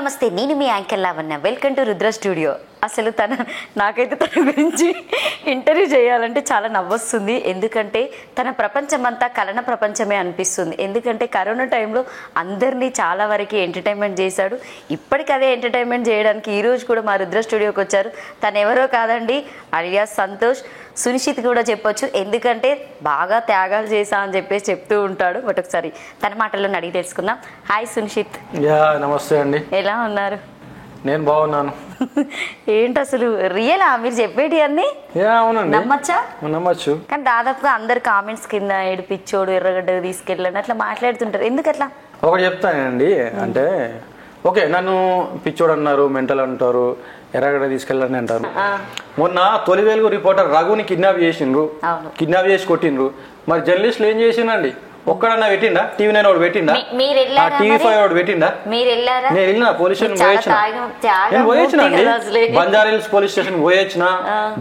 నమస్తే, నేను మీ anchor Lavanya. Welcome to Rudra studio. అసలు నాకైతే తన గురించి ఇంటర్వ్యూ చేయాలంటే చాలా నవ్వొస్తుంది. ఎందుకంటే తన ప్రపంచమంతా కలన ప్రపంచమే అనిపిస్తుంది. ఎందుకంటే కరోనా టైంలో అందరినీ చాలా వరకు ఎంటర్టైన్మెంట్ చేశాడు. ఇప్పటికి అదే ఎంటర్టైన్మెంట్ చేయడానికి ఈరోజు కూడా మా రుద్ర స్టూడియోకి వచ్చారు. తను ఎవరో కాదండి, అలియాస్ సంతోష్. సునిశ్చిత్ కూడా చెప్పొచ్చు, ఎందుకంటే బాగా త్యాగాలు చేశా అని చెప్పేసి చెప్తూ ఉంటాడు. బట్ ఒకసారి తన మాటల్లో అడిగి తెలుసుకుందాం. హాయ్ సునిశ్చిత్. నమస్తే అండి. ఎలా ఉన్నారు? నేను బాగున్నాను. ఏంటి అసలు రియలా మీరు చెప్పేటి అన్ని? అవునండి, నమ్మచ్చు. కానీ దాదాపుగా అందరు కామెంట్స్ కింద ఏడిపిచ్చోడు, ఎర్రగడ్డ తీసుకెళ్ళండి అట్లా మాట్లాడుతుంటారు. ఎందుకు అట్లా? ఒకటి చెప్తానండి, అంటే ఓకే నన్ను పిచ్చోడు అన్నారు, మెంటల్ అంటారు, ఎర్రగడ్డ తీసుకెళ్ళండి అంటారు. మొన్న తొలివేలుగు రిపోర్టర్ రఘుని కిడ్నాప్ చేసిండ్రు, కిడ్నాప్ చేసి కొట్టిండ్రు. మరి జర్నలిస్టులు ఏం చేసిండండి? ఒక్కడన్నా పెట్టిండా? టీవీ 9 వాడు పెట్టిండా? టీవీ 5 వాడు పెట్టిండా? నేను వెళ్ళిన పోలీస్ స్టేషన్ పోయొచ్చిన అండి. బంజారాహిల్స్ పోలీస్ స్టేషన్ పోయొచ్చిన.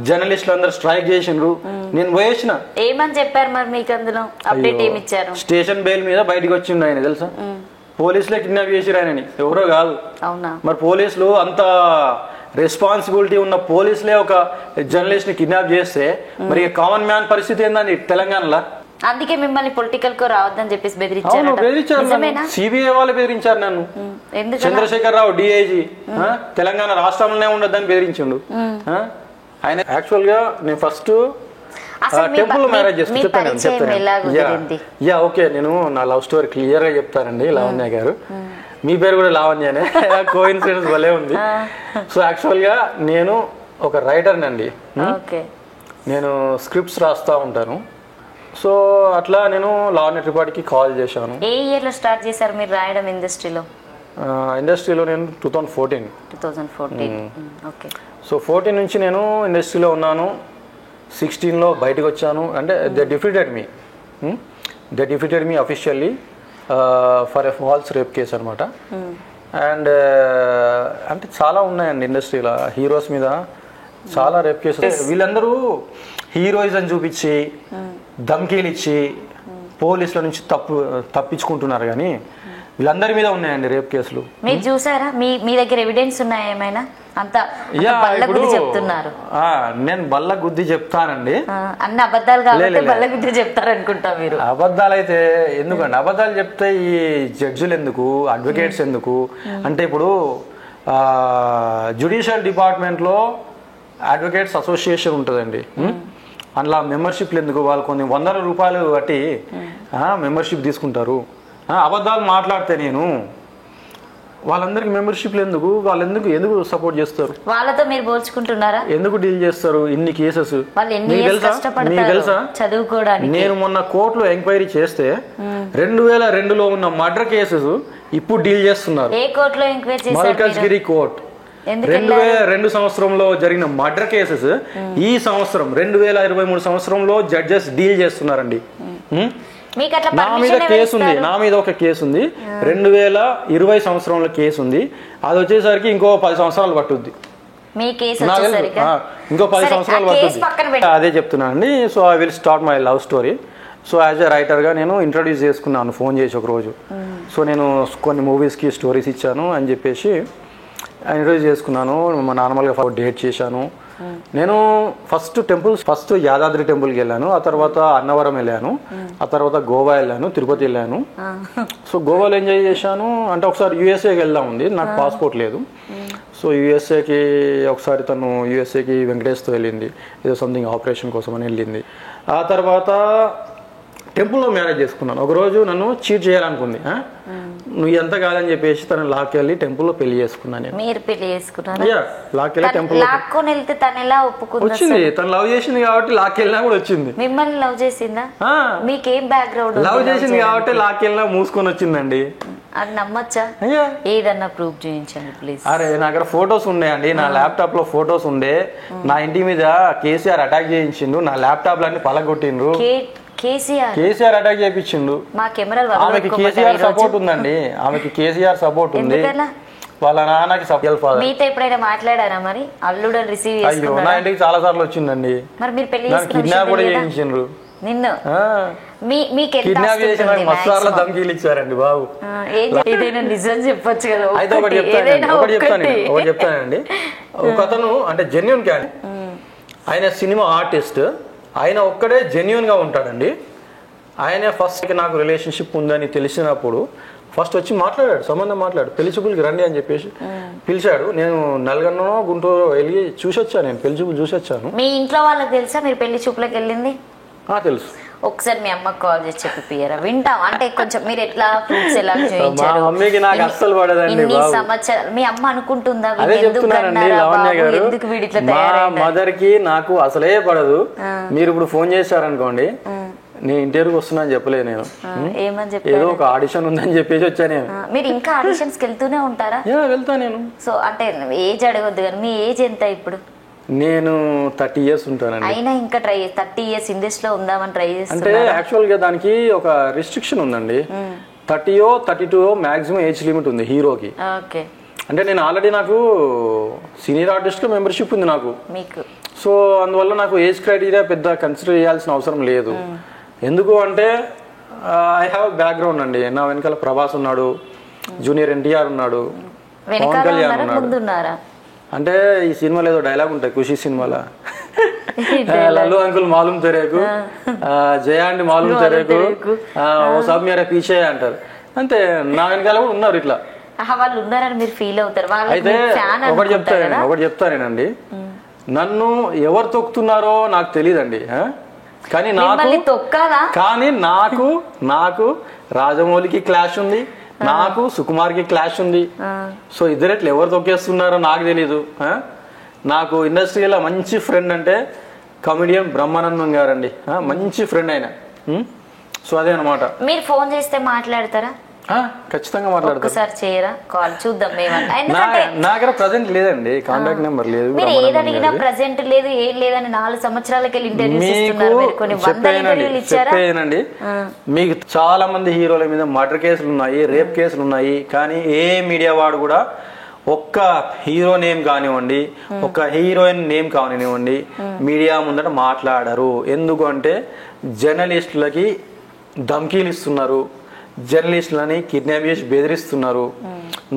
జర్నలిస్టులు అందరు స్ట్రైక్ చేసిండ్రు, నేను పోయొచ్చిన. ఏమని చెప్పారు మరి మీకు? అందులో అప్డేట్ ఏమి ఇచ్చారు? స్టేషన్ బెయిల్ మీద బయటకు వచ్చిండు ఆయన, తెలుసా? పోలీసులే కిడ్నాప్ చేసిరు ఆయనని, ఎవరో కాదు. మరి పోలీసులు అంత రెస్పాన్సిబిలిటీ ఉన్న పోలీసులే ఒక జర్నలిస్ట్ ని కిడ్నాప్ చేస్తే మరి కామన్ మ్యాన్ పరిస్థితి ఏందండి తెలంగాణలో? అందుకే మిమ్మల్ని పొలిటికల్ కో రావద్దని చెప్పేసి బెదిరించారు. సిబిఐ వాళ్ళు బెదిరించారు నన్ను. చంద్రశేఖర్ రావు డిఐజీ తెలంగాణ రాష్ట్రంలోనే ఉండొద్దని బెదిరించిండు ఆయన. యాక్చువల్ గా నేను ఫస్ట్ టెంపుల్ మ్యారేజ్ చెప్తాను. ఓకే, నేను నా లవ్ స్టోరీ క్లియర్ గా చెప్తానండి. లావణ్య గారు, మీ పేరు కూడా లావణ్యనే, కోఇన్సిడెన్స్ భలే ఉంది. సో యాక్చువల్ గా నేను ఒక రైటర్ నండి. నేను స్క్రిప్ట్స్ రాస్తా ఉంటాను. సో అట్లా నేను లావణ్య త్రిపాఠికి కాల్ చేశాను. ఏ ఇయర్ లో స్టార్ట్ చేశారు మీరు రాయడం ఇండస్ట్రీలో? ఇండస్ట్రీలో నేను 2014. సో 14 నుంచి నేను ఇండస్ట్రీలో ఉన్నాను. 16లో బయటకు వచ్చాను. అంటే they defeated me officially for a false rape case అనమాట. అండ్ అంటే చాలా ఉన్నాయండి ఇండస్ట్రీలో హీరోస్ మీద చాలా రేప్ కేసెస్. వీళ్ళందరూ హీరోయిజం చూపించి ధమ్కీలు ఇచ్చి పోలీసుల నుంచి తప్పించుకుంటున్నారు. కానీ వీళ్ళందరి మీద ఉన్నాయండి రేప్ కేసులు. మీరు చూసారా? మీ దగ్గర ఎవిడెన్స్ ఉన్నాయా ఏమైనా? అంత చెప్తున్నారు. నేను బల్ల గుద్ది చెప్తానండి. అన్ని అబద్ధాలు కాబట్టి బల్ల గుద్ది చెప్తారు అనుకుంటా మీరు. అబద్ధాలు అయితే ఎందుకండి? అబద్ధాలు చెప్తే ఈ జడ్జిలు ఎందుకు, అడ్వకేట్స్ ఎందుకు? అంటే ఇప్పుడు జ్యుడిషియల్ డిపార్ట్మెంట్లో అడ్వకేట్స్ అసోసియేషన్ ఉంటుందండి. అందులో మెంబర్షిప్లు ఎందుకు? వాళ్ళు కొన్ని వందల రూపాయలు బట్టి మెంబర్షిప్ తీసుకుంటారు. అబద్ధాలు మాట్లాడితే నేను వాళ్ళందరికి మెంబర్షిప్లు ఎందుకు? వాళ్ళు ఎందుకు సపోర్ట్ చేస్తారు? వాళ్ళతో మీరు పోల్చుకుంటున్నారా? ఎందుకు డీల్ చేస్తారు ఇన్ని కేసెస్? మీకు తెలుసా? చదువుకోవడానికి నేను మొన్న కోర్టులో ఎంక్వైరీ చేస్తే 2002లో ఉన్న మర్డర్ కేసెస్ ఇప్పుడు డీల్ చేస్తున్నారు. ఏ కోర్టులో ఎంక్వైరీ చేశారు? మల్కాజ్గిరి కోర్ట్. 2002 సంవత్సరంలో జరిగిన మర్డర్ కేసెస్ ఈ సంవత్సరం 2023 సంవత్సరంలో జడ్జెస్ డీల్ చేస్తున్నారండి. నా మీద కేసు ఉంది, నా మీద ఒక కేసు ఉంది. 2020 సంవత్సరంలో కేసు ఉంది. అది వచ్చేసరికి ఇంకో 10 సంవత్సరాలు పట్టుద్ది. ఇంకో 10 సంవత్సరాలు పట్టుద్ది. అదే చెప్తున్నానండి. So I will start my love story. So as a రైటర్గా నేను ఇంట్రడ్యూస్ చేసుకున్నాను ఫోన్ చేసి ఒక రోజు. సో నేను కొన్ని మూవీస్కి స్టోరీస్ ఇచ్చాను అని చెప్పేసి ఇంట్రడ్యూస్ చేసుకున్నాను. నార్మల్గా డేట్ చేశాను. నేను ఫస్ట్ యాదాద్రి టెంపుల్కి వెళ్ళాను, ఆ తర్వాత అన్నవరం వెళ్ళాను, ఆ తర్వాత గోవా వెళ్ళాను, తిరుపతి వెళ్ళాను. సో గోవాలో ఎంజాయ్ చేశాను. అంటే ఒకసారి యూఎస్ఏకి వెళ్దాం ఉంది, నాకు పాస్పోర్ట్ లేదు. సో యూఎస్ఏకి ఒకసారి తను యూఎస్ఏకి వెంకటేష్తో వెళ్ళింది, ఏదో సంథింగ్ ఆపరేషన్ కోసం అని వెళ్ళింది. ఆ తర్వాత టెంపుల్లో మ్యారేజ్ చేసుకున్నాను. ఒకరోజు నన్ను చీట్ చేయాలనుకుంది. నువ్వు ఎంత కాదని చెప్పేసి తను లాక్కెళ్ళి టెంపుల్లో పెళ్లి చేసుకున్నాను. మీరు పెళ్లి చేసుకున్నాను? లాక్కెళ్ళి టెంపుల్లో వచ్చింది. తను లవ్ చేసింది కాబట్టి లాక్కెళ్ళినా కూడా వచ్చింది. మిమ్మల్ని లవ్ చేసిందా? మీకేం బ్యాక్గ్రౌండ్? లవ్ చేసింది కాబట్టి లాక్కెళ్ళినా మూసుకొని వచ్చిందండి. అది నమ్మచ్చా? ఏదన్నా ప్రూఫ్ చేయించండి ప్లీజ్. అరే నా దగ్గర ఫొటోస్ ఉన్నాయండి, నా ల్యాప్టాప్ లో ఫొటోస్ ఉండే. నా ఇంటి మీద కేసీఆర్ అటాక్ చేయించిండు, నా ల్యాప్టాప్ లన్నీ పలగొట్టిండ్రు. కేసీఆర్ అటాక్ చేయించిండు. ఆమెకి కేసీఆర్ సపోర్ట్ ఉందండి, ఆమెకి కేసీఆర్ సపోర్ట్ ఉంది. వాళ్ళ నాన్నకి మీతో ఎప్పుడైనా మాట్లాడారా మరి? అల్లుడు రిసీవ్ అయ్యో నా ఇంటికి చాలా సార్లు వచ్చిందండి. మరి మీరు పెళ్లి కిడ్నాప్ కూడా చేయించిండ్రు. నిన్ను మీకు కిడ్నాప్ చేసి నాకు మస్తార్ల ధమ్కీలు ఇచ్చారండి బాబు. ఏదైనా నిజం చెప్పొచ్చు కదా. అయితే ఒకటి చెప్తానండి. ఒక అతను అంటే జెన్యున్ క్యాన్, ఆయన సినిమా ఆర్టిస్ట్, ఆయన ఒక్కడే జెన్యున్ గా ఉంటాడండి. ఆయన ఫస్ట్ నాకు రిలేషన్షిప్ ఉందని తెలిసినప్పుడు ఫస్ట్ వచ్చి మాట్లాడాడు, సంబంధం మాట్లాడు, పెళ్లి చూపులకి రండి అని చెప్పేసి పిలిచాడు. నేను నల్గొండనో గుంటూరు వెళ్ళి చూసొచ్చాను, నేను పెళ్లి చూపులు చూసొచ్చాను. మీ ఇంట్లో వాళ్ళకి తెలుసా మీరు పెళ్లి చూపులకు వెళ్ళింది? తెలుసు. ఒకసారి మీ అమ్మకి కాల్ చేసి చెప్పియరా, వింటాం. అంటే కొంచెం మీరు ఎట్లా ఫ్రూట్స్ ఎలా చూపించారు, మమ్మీకి నాకు అస్సలు పడదండి. ఇన్ని సంవత్సరాలు మీ అమ్మ అనుకుంటుందా అదే చెప్తున్నానండి లవణ్య గారు, మా మదర్ కి నాకు అసలే పడదు. మీరు ఇప్పుడు ఫోన్ చేశారనుకోండి, నేను ఇంటర్వ్యూకి వస్తున్నా అని చెప్పలేదు, నేను ఏమని చెప్పారు, ఏదో ఒక ఆడిషన్ ఉందని చెప్పేసి వచ్చా నేను. మీరు ఇంకా ఆడిషన్స్ కి వెళ్తూనే ఉంటారా? వెళ్తా నేను. సో అంటే ఏజ్ అడగొద్దు కానీ మీ ఏజ్ ఎంత ఇప్పుడు? నేను 30 years ఉంటానండి. అయినా ఇంకా 30 years ఇండస్ట్రీలో ఉందామని ట్రై చేస్తాను. అంటే యాక్చువల్ గా దానికి ఒక రిస్ట్రిక్షన్ ఉందండి. 30 32 మాక్సిమం ఏజ్ లిమిట్ ఉంది హీరోకి. ఓకే. అంటే నేను ఆల్రెడీ నాకు సీనియర్ ఆర్టిస్ట్ మెంబర్షిప్ ఉంది నాకు మీకు. సో అందువల్ల నాకు ఏజ్ క్రైటీరియా పెద్ద కన్సిడర్ చేయాల్సిన అవసరం లేదు. ఎందుకు అంటే ఐ హ్యావ్ బ్యాక్గ్రౌండ్ అండి. నా వెనకాల ప్రభాస్ ఉన్నాడు, జూనియర్ ఎన్టీఆర్ ఉన్నాడు, పవన్ కళ్యాణ్ ఉన్నాడు. అంటే ఈ సినిమాలో ఏదో డైలాగ్ ఉంటాయి ఖుషి సినిమాలో, లల్లు అంకుల్ మాలూమ్ తెరేకు, జయా అండి మాలూమ్ తెరేకు, ఓ సబ్ మేరా పీచే అంటారు. అంతే, నా వెనకాల కూడా ఉన్నారు ఇట్లా. వాళ్ళు ఉన్నారని మీరు ఫీల్ అవుతారు. అయితే ఒకటి చెప్తానేనండి, నన్ను ఎవరు తొక్కుతున్నారో నాకు తెలియదండి. కానీ నాకు రాజమౌళికి క్లాష్ ఉంది, నాకు సుకుమార్ కి క్లాష్ ఉంది. సో ఇద్దరెట్లు ఎవరు తొక్కేస్తున్నారో నాకు తెలీదు. నాకు ఇండస్ట్రీలో మంచి ఫ్రెండ్ అంటే కమెడియన్ బ్రహ్మానందం గారండి, మంచి ఫ్రెండ్ ఆయన. సో అదే అనమాట. మీరు ఫోన్ చేస్తే మాట్లాడతారా? ఖచ్చితంగా మాట్లాడతారు. ఒకసారి చేయరా కాల్, చూద్దాం. నా దగ్గర ప్రెజెంట్ లేదండి, కాంటాక్ట్ నెంబర్ లేదు. మీరు ఏది అడిగినా ప్రెజెంట్ లేదు, ఏం లేదని 4 సంవత్సరాలకి ఇంటర్వ్యూస్ ఇస్తున్నారు. మీరు కొన్ని 100 ఇంటర్వ్యూలు ఇచ్చారా? చెప్పేనండి, మీకు చాలా మంది హీరోల మీద మర్డర్ కేసులు ఉన్నాయి, రేప్ కేసులు ఉన్నాయి. కానీ ఏ మీడియా వాడు కూడా ఒక్క హీరో నేమ్ కానివ్వండి, ఒక్క హీరోయిన్ నేమ్ కానివ్వండి, మీడియా ముందట మాట్లాడరు. ఎందుకు అంటే జర్నలిస్టులకి ధమ్కీలు ఇస్తున్నారు, జర్నలిస్టులని కిడ్నాప్ చేసి బెదిరిస్తున్నారు.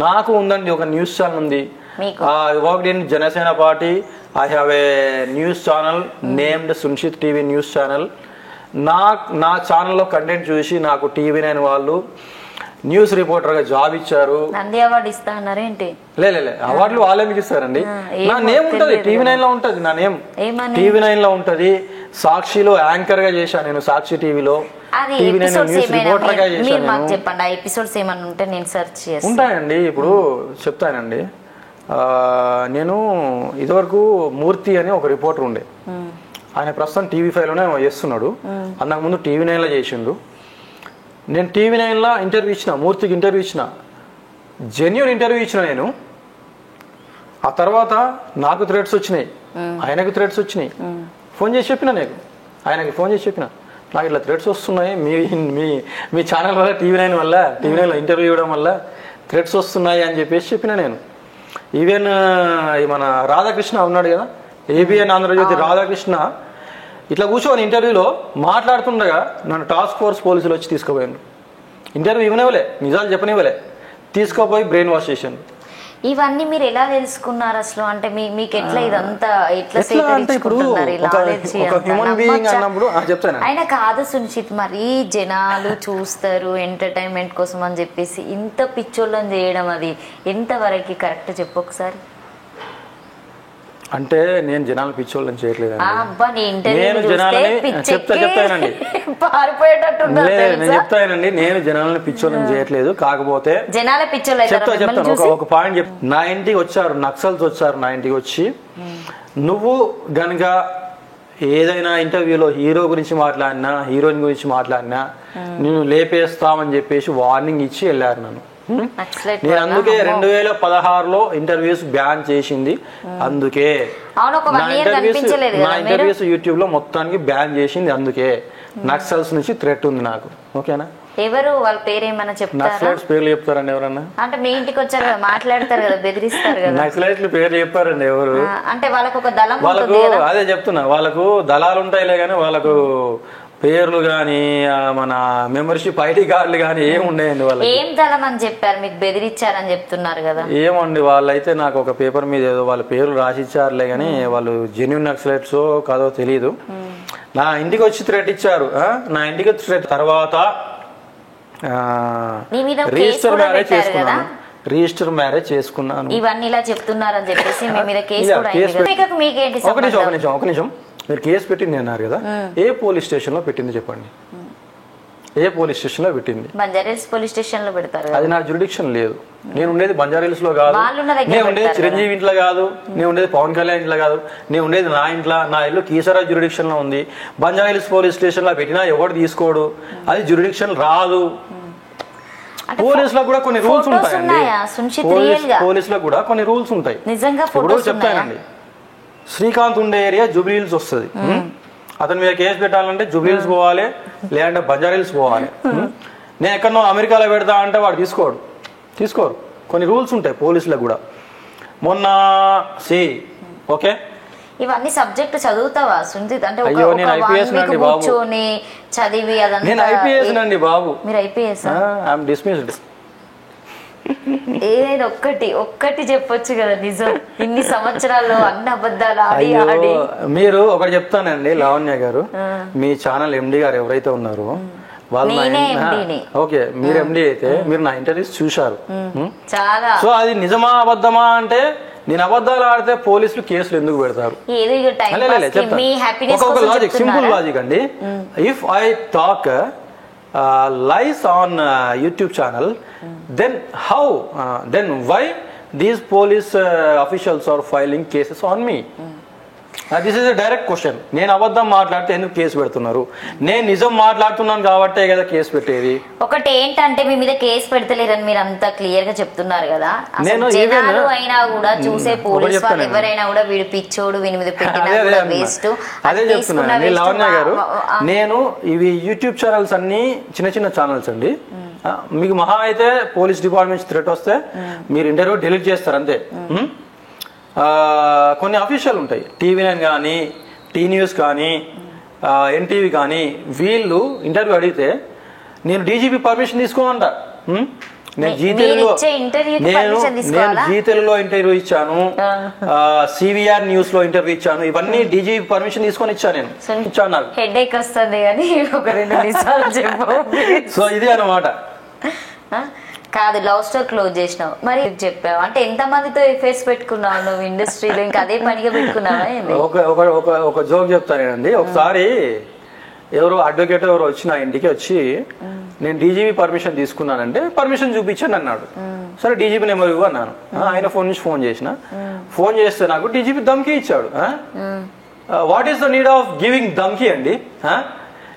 నాకు ఉందండి ఒక న్యూస్ ఛానల్ ఉంది, worked in Janasena party. I have a news channel named సున్షిత్ TV news channel. నా ఛానల్లో కంటెంట్ చూసి నాకు TV9 వాళ్ళు న్యూస్ రిపోర్టర్ గా జాబ్ ఇచ్చారు. నంది అవార్డు ఇస్తా అన్నారేంటి? లే అవార్డులు వాళ్ళే మీకు ఇస్తారండి. నా నేమ్ ఉంటది TV9 లో ఉంటది, నా నేమ్ TV9 లో ఉంటది. సాక్షిలో యాంకర్ గా చేశాను నేను, సాక్షి టీవీలో TV9 న్యూస్ రిపోర్టర్ గా చేశాను. చెప్పండి ఆ ఎపిసోడ్స్ ఏమన్నా ఉంటే నేను సెర్చ్ చేస్తాను. ఉంటాయండి, ఇప్పుడు చెప్తానండి. నేను ఇదివరకు మూర్తి అని ఒక రిపోర్టర్ ఉండే, ఆయన ప్రస్తుతం TV5 లోనే చేస్తున్నాడు. అంతకు ముందు TV9 లో చేసిండు. నేను TV9 లో ఇంటర్వ్యూ ఇచ్చిన, మూర్తికి ఇంటర్వ్యూ ఇచ్చిన, జెన్యూన్ ఇంటర్వ్యూ ఇచ్చిన నేను. ఆ తర్వాత నాకు థ్రెడ్స్ వచ్చినాయి, ఆయనకు థ్రెడ్స్ వచ్చినాయి. ఫోన్ చేసి చెప్పిన, ఆయనకి ఫోన్ చేసి చెప్పిన, నాకు ఇట్లా థ్రెడ్స్ వస్తున్నాయి మీ ఛానల్ వల్ల, TV9 లో ఇంటర్వ్యూ ఇవ్వడం వల్ల థ్రెడ్స్ వస్తున్నాయి అని చెప్పిన నేను. ఈవెన్ మన రాధాకృష్ణ ఉన్నాడు కదా, ABN ఆంధ్రజ్యోతి రాధాకృష్ణ, ఇట్లా కూర్చొని ఇంటర్వ్యూలో మాట్లాడుతుండగా నన్ను టాస్క్ ఫోర్స్ పోలీసులు వచ్చి తీసుకుపోయాను. ఇంటర్వ్యూ ఇవ్వనివ్వలే, నిజాలు చెప్పనివ్వలే, తీసుకుపోయి బ్రెయిన్ వాష్ చేశాను. ఇవన్నీ మీరు ఎలా తెలుసుకున్నారు అసలు? అంటే మీకు ఎట్లా ఇదంతా ఎట్లా ఆయన కాదు సున్షిత్, మరి జనాలు చూస్తారు ఎంటర్టైన్మెంట్ కోసం అని చెప్పేసి ఇంత పిచ్చోళ్ళని చేయడం, అది ఎంతవరకు కరెక్ట్ చెప్పు ఒకసారి. అంటే నేను జనాలు పిచ్చోళ్ళని చేయట్లేదండి, నేను చెప్తానండి, నేను జనాలను పిచ్చోళ్ళని చేయట్లేదు. కాకపోతే చెప్తాను ఒక పాయింట్ నా ఇంటికి వచ్చారు నక్సల్స్ వచ్చారు, నా ఇంటికి వచ్చి నువ్వు గనుక ఏదైనా ఇంటర్వ్యూలో హీరో గురించి మాట్లాడినా, హీరోయిన్ గురించి మాట్లాడినా నేను లేపేస్తామని చెప్పేసి వార్నింగ్ ఇచ్చి వెళ్ళారు నన్ను. నేను అందుకే 2016లో ఇంటర్వ్యూస్ బ్యాన్ చేసింది. అందుకే నా ఇంటర్వ్యూస్ యూట్యూబ్ లో మొత్తానికి బ్యాన్ చేసింది. అందుకే నక్సల్స్ నుంచి థ్రెట్ ఉంది నాకు. ఓకేనా? ఎవరు వాళ్ళ పేరు ఏమైనా చెప్తారా? నక్సలైట్స్ పేర్లు చెప్తారండి ఎవరన్నా? అంటే మీ ఇంటికి వచ్చారు కదా, మాట్లాడతారు కదా, బెదిరిస్తారు కదా. నక్సలైట్లు పేర్లు చెప్పారండి ఎవరు? అంటే వాళ్ళకు ఒక దళం, వాళ్ళకు అదే చెప్తున్నా, వాళ్ళకు దళాలు ఉంటాయిలే కానీ వాళ్ళకు పేర్లు కానీ మన మెంబర్షిప్ ఐడి కార్డులు కానీ ఏమి ఉండేయండి వాళ్ళకి. ఏం దళమని చెప్పారు మీకు, బెదిరించారని చెప్తున్నారు కదా. ఏమండి వాళ్ళైతే నాకు ఒక పేపర్ మీద ఏదో వాళ్ళ పేర్లు రాసిచ్చారులే కానీ వాళ్ళు జెన్యున్ నక్సలైట్స్ కాదో తెలియదు. నా ఇంటికి వచ్చి థ్రెట్ ఇచ్చారు. నా ఇంటికి థ్రెట్ తర్వాత రిజిస్టర్ మ్యారేజ్ చేసుకున్నాను. ఇవన్నీ ఇలా చెప్తున్నారని చెప్పేసి మీ మీద కేసు కూడా అయింది. మీకేంటి? ఒక నిమిషం మీరు కేసు పెట్టింది అన్నారు కదా, ఏ పోలీస్ స్టేషన్ లో పెట్టింది చెప్పండి. ఏ పోలీస్ స్టేషన్ లో పెట్టింది? బంజారాహిల్స్ పోలీస్ స్టేషన్ లో పెడతారు. అది నా జ్యూరిడిక్షన్ లేదు. నేను ఉండేది బంజారాహిల్స్ లో కాదు, నేను ఉండేది చిరంజీవి ఇంట్లో కాదు, నేను ఉండేది పవన్ కళ్యాణ్ ఇంట్లో కాదు, నేను ఉండేది నా ఇంట్లో. నా ఇల్లు కీసరా జ్యూరిడిక్షన్ లో ఉంది. బంజారాహిల్స్ పోలీస్ స్టేషన్ లో పెట్టినా ఎవరు తీసుకోడు, అది జ్యూరిడిక్షన్ రాదు. పోలీసులకు కూడా కొన్ని రూల్స్ ఉంటాయండి. పోలీసులకు కూడా కొన్ని రూల్స్ ఉంటాయి. ఇప్పుడు చెప్తానండి, శ్రీకాంత్ ఉండే ఏరియా జూబ్లీహిల్స్ వస్తుంది. అతని మీద కేసు పెట్టాలంటే జూబ్లీహిల్స్ పోవాలి, లేదంటే బంజారాహిల్స్ పోవాలి. నేను ఎక్కడో అమెరికాలో పెడతా అంటే వాడు తీసుకోరు. కొన్ని రూల్స్ ఉంటాయి పోలీసులకు కూడా. మొన్న ఓకే ఇవన్నీ సబ్జెక్ట్ చదువుతావా సుంజిత్? అంటే అయ్యో నేను ఐపీఎస్ నండి బాబు, చదివి అదంతా. నేను ఐపీఎస్ నండి బాబు. మీరు ఐపీఎస్? I'm dismissed. ఏదైనా ఒక్కటి చెప్పొచ్చు కదా నిజం. ఇన్ని సంవత్సరాల్లో అన్ని అబద్ధాలు ఆడి. మీరు ఒకటి చెప్తానండి లావణ్య గారు, మీ ఛానల్ ఎండి గారు ఎవరైతే ఉన్నారో వాళ్ళు ఓకే మీరు ఎండి అయితే మీరు నా ఇంటర్వ్యూస్ చూశారు చాలా. సో అది నిజమా అబద్ధమా అంటే, నేను అబద్ధాలు ఆడితే పోలీసులు కేసులు ఎందుకు పెడతారు? సింపుల్ లాజిక్ అండి. If I talk lies on YouTube channel, then why these police officials are filing cases on me? This is a direct question. నేను అబద్ధం మాట్లాడితే ఎందుకు కేసు పెడుతున్నారు? నేను నిజం మాట్లాడుతున్నాను కాబట్టే కదా కేసు పెట్టేది. ఒకటి ఏంటంటే మీ మీద కేసు పెడతలేరని మీరు అంతా క్లియర్ గా చెప్తున్నారు కదా. నేను జనాలు అయినా కూడా చూసే పోలీస్ వాళ్ళు ఎవరైనా కూడా వీడు పిచ్చోడు, వీని మీద పెట్టినా వేస్ట్ అదే చెప్తున్నాను లావణ్య గారు. నేను ఇవి యూట్యూబ్ ఛానల్స్ అన్ని చిన్న ఛానల్స్ అండి. మీకు మహా అయితే పోలీస్ డిపార్ట్మెంట్ థ్రెట్ వస్తే మీరు ఇంటర్వ్యూ డిలీట్ చేస్తారు అంతే. కొన్ని అఫీషియల్ ఉంటాయి, టీవీ9 కానీ, టీ న్యూస్ కానీ, ఎన్టీవీ కానీ, వీళ్ళు ఇంటర్వ్యూ అడిగితే నేను డీజీపీ పర్మిషన్ తీసుకోమంట. నేను జీ తెలుగులో ఇంటర్వ్యూ ఇచ్చాను, సివిఆర్ న్యూస్ లో ఇంటర్వ్యూ ఇచ్చాను. ఇవన్నీ డీజీపీ పర్మిషన్ తీసుకొని ఇచ్చాను. నేను ఇచ్చాను. నాకు హెడేక్ వస్తుంది కానీ ఒక 2 నిమిషాలు చెప్పు. సో ఇది అన్నమాట. కాదు, లవ్ స్టోరీ క్లోజ్ చేసినావు మరి చెప్పావు అంటే ఎంత మందితో ఎఫైర్స్ పెట్టుకున్నావు నువ్వు ఇండస్ట్రీలో? ఇంకా అదే పనిగా పెట్టుకున్నావా? ఒక జోక్ చెప్తానండి. ఒకసారి ఎవరో అడ్వకేట్ ఎవరు వచ్చి నా ఇంటికి వచ్చి నేను డీజీపీ పర్మిషన్ తీసుకున్నానంటే పర్మిషన్ చూపించండి అన్నాడు. సరే డీజీపీ నెంబర్ ఇవ్వు అన్నాను. ఆయన ఫోన్ నుంచి ఫోన్ చేస్తే నాకు డీజీపీ ధమ్కీ ఇచ్చాడు. What is the need of giving Dhamki అండి?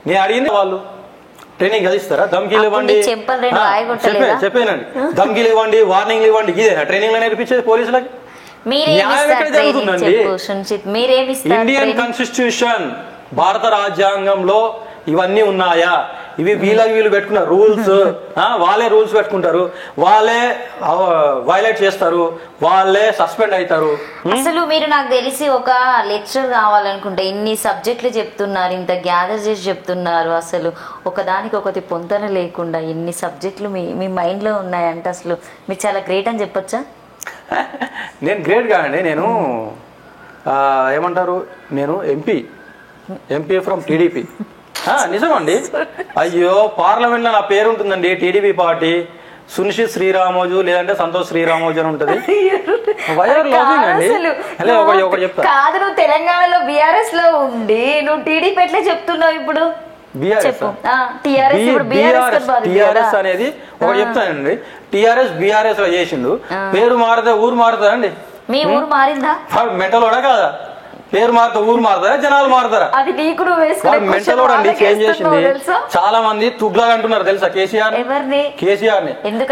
నేను అడిగింది వాళ్ళు ట్రైనింగ్ కలిస్తారా? ధమ్కీలు ఇవ్వండి చెప్పానండి, ధమ్కీలు ఇవ్వండి, వార్నింగ్లు ఇవ్వండి, ఇదేనా ట్రైనింగ్ లో నేర్పించేది పోలీసులకి? న్యాయం ఎక్కడ జరుగుతుందండి? ఇండియన్ కాన్స్టిట్యూషన్, భారత రాజ్యాంగంలో ఇవన్నీ ఉన్నాయా? ఇవి వీళ్ళు పెట్టుకున్న రూల్స్. వాళ్ళే రూల్స్ పెట్టుకుంటారు, వాళ్ళే వైలేట్ చేస్తారు, వాళ్ళే సస్పెండ్ అవుతారు. అసలు మీరు నాకు తెలిసి ఒక లెక్చర్ కావాలనుకుంటే ఇన్ని సబ్జెక్టులు చెప్తున్నారు, ఇంత గ్యాదర్ చేసి చెప్తున్నారు. అసలు ఒకదానికి ఒకటి పొంతన లేకుండా ఇన్ని సబ్జెక్టులు మీ మైండ్ లో ఉన్నాయంటే అసలు మీరు చాలా గ్రేట్ అని చెప్పొచ్చా? నేను గ్రేట్ కాదండి. నేను ఏమంటారు, నేను ఎంపీ ఫ్రమ్ టీడీపీ. నిజమండి. అయ్యో పార్లమెంట్ లో నా పేరు ఉంటుందండి, టీడీపీ పార్టీ, సునిశ్చిత్ శ్రీరామోజు లేదంటే సంతోష్ శ్రీరామోజు అని ఉంటది. కాదు, నువ్వు తెలంగాణలో బీఆర్ఎస్ లో ఉండి నువ్వు టీడీపీ ఎట్లా చెప్తున్నావు ఇప్పుడు? టీఆర్ఎస్ అనేది ఒక చెప్తానండి, టీఆర్ఎస్ బీఆర్ఎస్ లో చేసిండు. పేరు మారితే ఊరు మారుతుందా అండి? మీ ఊరు మారిందా? మెంటలోడా కాదా? పేరు మారుతా ఊరు మారుతారా, జనాలు మారుతారా? అది నీకు మెంటలోడ్ అండి. చేంజ్ చేసింది. చాలా మంది తుగ్లగ్ అంటున్నారు తెలుసా? కేసీఆర్ ని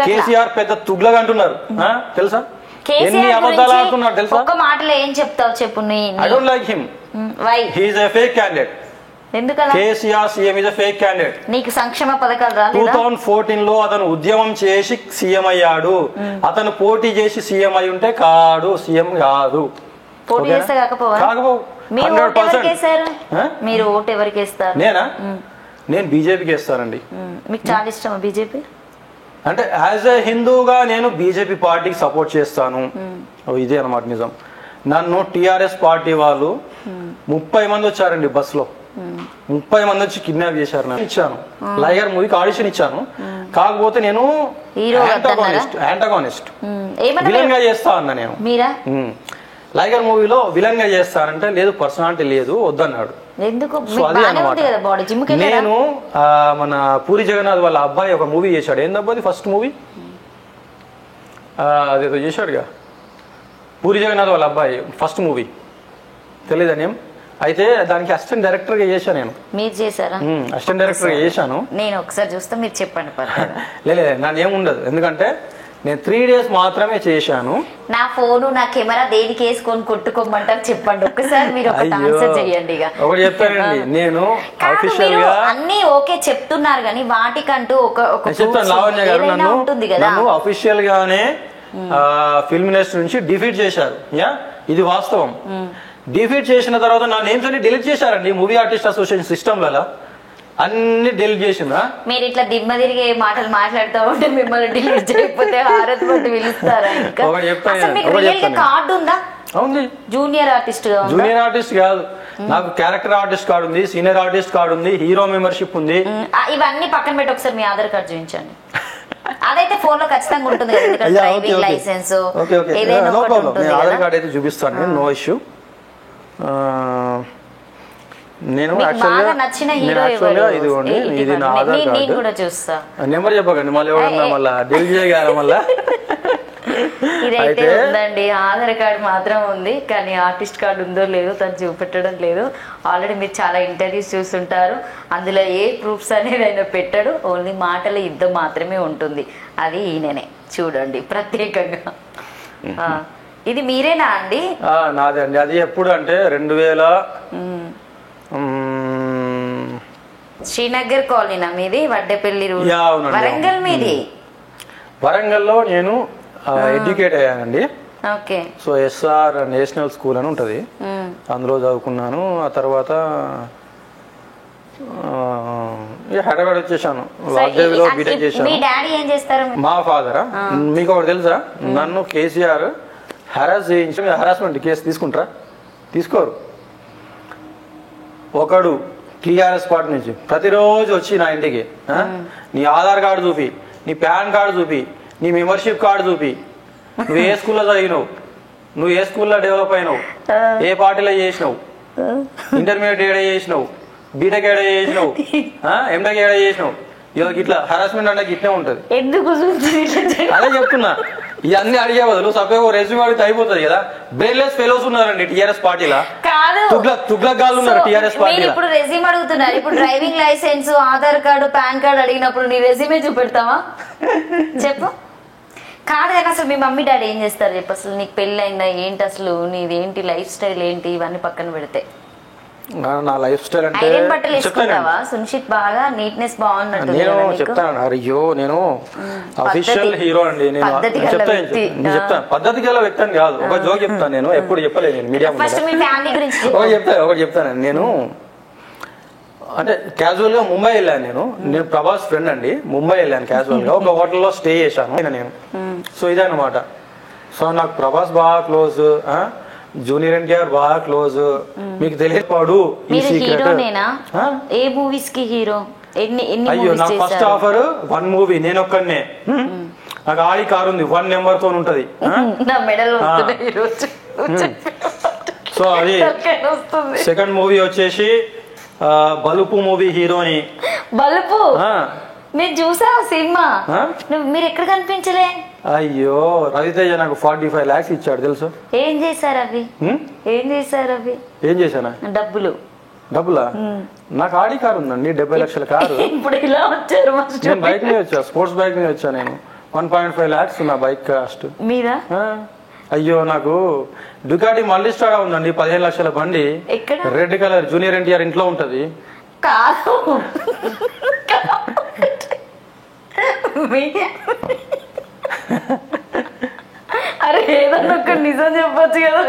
కేసీఆర్ పెద్ద తుగ్లగ్ అంటున్నారు తెలుసా? ఎన్ని అబద్ధాలు ఆడుతున్నారు తెలుసా? ఒక్క మాటలో ఏం చెప్తావు చెప్పు. I don't like him. He is a fake candidate. ఎందుకలా? KCR CM is a fake candidate. నీకు సంక్షేమ పథకాలు రాలేదా? 2014 లో అతను ఉద్యమం చేసి సీఎం అయ్యాడు. అతను పోటీ చేసి సీఎం అయి ఉంటే కాడు, సీఎం కాదు. పోటీ చేస్తే కాకపోవు. మీరు ఓటు ఎవరికి వేస్తారు? నేనా? నేను బీజేపీకి వేస్తానండి. మీకు చాలా ఇష్టమా బీజేపీ? అంటే యాజ్ ఎ హిందూగా నేను బీజేపీ పార్టీకి సపోర్ట్ చేస్తాను. ఇదే అనమాట నిజం. నన్ను టిఆర్ఎస్ పార్టీ వాళ్ళు 30 మంది వచ్చారండి బస్సులో. 30 మంది వచ్చి కిడ్నాప్ చేశారు. నేను ఇచ్చాను లైగర్ మూవీకి ఆడిషన్ ఇచ్చాను. కాకపోతే నేను యాంటాగోనిస్ట్ విలన్ గా చేస్తా అన్నా. నేను లైగర్ మూవీలో విలన్ గా చేస్తానంటే లేదు, పర్సనాలిటీ లేదు, వద్దన్నాడు. సో అది అనమాట. నేను మన పూరి జగన్నాథ్ వాళ్ళ అబ్బాయి ఒక మూవీ చేశాడు. ఏందబ్బాది ఫస్ట్ మూవీ అదేదో చేశాడుగా, పూరి జగన్నాథ్ వాళ్ళ అబ్బాయి ఫస్ట్ మూవీ తెలియదని ఏం. అయితే దానికి అసిస్టెంట్ డైరెక్టర్ గా చేశాను నేను. మీరు చేశారా? అసిస్టెంట్ డైరెక్టర్ గా చేశాను. నేను ఒకసారి చూస్తే మీరు చెప్పండి. లేదు నాది ఏముండదు, ఎందుకంటే నేను 3 days మాత్రమే చేశాను. నా ఫోను నా కెమెరా దేనికి వేసుకొని కొట్టుకోమంటారు చెప్పండి ఒక్కసారి. మీరు ఒకటి ఆన్సర్ చేయండి. ఒకటి చెప్తానండి, నేను అఫీషియల్ గా అన్ని ఓకే చెప్తున్నారు కానీ వాటికంటూ ఒక చెప్తాను. లావణ్య గారు నన్ను అఫీషియల్ గానే ఫిల్మ్ మినిస్టర్ నుంచి డిఫీట్ చేశారు. ఇది వాస్తవం. డిఫీట్ చేసిన తర్వాత నా నేమ్స్ అన్ని డిలీట్ చేశారండి మూవీ ఆర్టిస్ట్ అసోసియేషన్ సిస్టమ్లలో. అన్ని డిలీట్ చేసిందా? మీరు ఇట్లా దిమ్మ తిరిగే మాటలు మాట్లాడుతూ ఉంటే మిమ్మల్ని డిలీట్ చేయకపోతే హారత్ పట్టి పిలుస్తారా? కార్డు ఉందా? ఉంది. జూనియర్ ఆర్టిస్ట్ జూనియర్ ఆర్టిస్ట్ కాదు, నాకు క్యారెక్టర్ ఆర్టిస్ట్ కార్డు ఉంది, సీనియర్ ఆర్టిస్ట్ కార్డు ఉంది, హీరో మెంబర్షిప్ ఉంది. ఇవన్నీ పక్కన పెట్టి ఒకసారి మీ ఆధార్ కార్డు చూపించండి. అదైతే ఫోన్ లో ఖచ్చితంగా ఉంటుంది కదా, డ్రైవింగ్ లైసెన్స్ ఆధార్ కార్డు అయితే చూపిస్తాను, నో ఇష్యూ. నేను ఇదిగోండి, ఇది నా ఆధార్ కార్డు. నెంబర్ చెప్పకండి మళ్ళీ ఎవరన్నా మళ్ళీ డెలివరీ చేయగల మళ్ళా. ఇదైతే ఉందండి, ఆధార్ కార్డు మాత్రం ఉంది కానీ ఆర్టిస్ట్ కార్డు ఉందో లేదో తను చూపెట్టడం లేదు. ఆల్రెడీ మీరు చాలా ఇంటర్వ్యూస్ చూస్తుంటారు, అందులో ఏ ప్రూఫ్స్ అనేది ఆయన పెట్టాడు, ఓన్లీ మాటల యుద్ధం మాత్రమే ఉంటుంది. అది ఈయననే చూడండి ప్రత్యేకంగా. ఇది మీరేనా అండి? నాదే అండి. అది ఎప్పుడు అంటే 2000 శ్రీనగర్ కాలనీనా మీది? వడ్డేపల్లి వరంగల్ మీది? వరంగల్లో నేను ఎడ్యుకేట్ అయ్యానండి. Okay. So SR national school అని ఉంటది, అందులో చదువుకున్నాను. ఆ తర్వాత హైదరాబాద్ వచ్చేసాను, వాగ్దేవిలో బీటెక్ చేశాను. మీ డాడీ ఏం చేస్తారు? మా ఫాదరా? మీకు ఒకటి తెలుసా, నన్ను కేసీఆర్ హరాస్మెంట్ కేసు తీసుకుంటారా? తీసుకోరు. ఒకడు టీఆర్ఎస్ పార్టీ నుంచి ప్రతిరోజు వచ్చి నా ఇంటికి నీ ఆధార్ కార్డు చూపి, నీ పాన్ కార్డు చూపి, నీ మెంబర్షిప్ కార్డు చూపి, నువ్వు ఏ స్కూల్లో చదివినావు, నువ్వు ఏ స్కూల్లో డెవలప్ అయినావు, ఏ పార్టీలో చేసినావు, ఇంటర్మీడియట్ ఏడా చేసినావు, బీటెక్ ఏడా చేసినావు, ఎంటెక్ ఏడా చేసినావు, ఇట్లా హరాస్మెంట్ అంటే ఇట్లే ఉంటది. అదే చెప్తున్నా, ఇవన్నీ అడిగే బదులు సపరేట్ రెజ్యూమ్ అడిగితే అయిపోతుంది కదా. బ్రెయిన్లెస్ ఫెలోస్ ఉన్నారండి టిఆర్ఎస్ పార్టీలా, తుగ్లక్ గాళ్ళు ఉన్నారు టిఆర్ఎస్ పార్టీలో. ఇప్పుడు రెజ్యూమ్ అడుగుతున్నారు, ఇప్పుడు driving licence, Aadhaar card, PAN card అడిగినప్పుడు నీ రెజ్యూమే చూపెడతావా చెప్పు? కాదు కానీ అసలు మీ మమ్మీ డాడీ ఏం చేస్తారు చెప్పు? అసలు నీకు పెళ్ళి అయిందా ఏంటి, అసలు నీదేంటి లైఫ్ స్టైల్ ఏంటి, ఇవన్నీ పక్కన పెడితే. నా లైఫ్ స్టైల్ అంటే బాగా నీట్నెస్ బాగున్నట్టు నేను చెప్తాను. అయ్యో నేను అఫీషియల్ హీరో అండి, నేను చెప్తాను. పద్ధతి గల వ్యక్తిని కాదు, ఒక జోక్ చెప్తాను. నేను ఎప్పుడు చెప్పలేదు నేను మీడియా ఒకటి చెప్తానండి. నేను అంటే క్యాజువల్ గా ముంబై వెళ్ళాను. నేను ప్రభాస్ ఫ్రెండ్ అండి, ముంబై వెళ్ళాను క్యాజువల్ గా, ఒక హోటల్లో స్టే చేశాను నేను. సో ఇదే అనమాట. సో నాకు ప్రభాస్ బాగా క్లోజ్, జూనియర్ ఎన్టీఆర్ బాగా క్లోజ్. మీకు తెలియపాడు ఈ సీక్రెట్. ఏ మూవీస్ కి హీరో? అయ్యో నాకు ఫస్ట్ ఆఫర్ 1 మూవీ, నేను ఒక్కనే. నాకు ఆడి కారు ఉంది, 1 నెంబర్ తో ఉంటది. సో అది సెకండ్ మూవీ వచ్చేసి బలుపు మూవీ హీరోని. బలుపు మీరు చూసావా సినిమా? మీరు ఎక్కడ కనిపించలే? అయ్యో రవితేజ నాకు 45 lakhs ఇచ్చాడు తెలుసు. ఏం చేశారు అవి? ఏం చేశానా? డబ్బులా? నాకు ఆడి కారు ఉందండి, 70 లక్షల కారు. ఇప్పుడు ఇలా వచ్చారు? నేను బైక్ మీద వచ్చా, స్పోర్ట్స్ బైక్ మీద వచ్చా. నేను 1.5 lakhs నా బైక్ కాస్ట్. మీరా? అయ్యో నాకు డుకాటి మల్టీ స్టార్ ఉందండి, 15 లక్షల బండి, రెడ్ కలర్, జూనియర్ ఎన్టీఆర్ ఇంట్లో ఉంటది. కాదు అరే ఏదన్నా ఒక నిజం చెప్పొచ్చు కదా,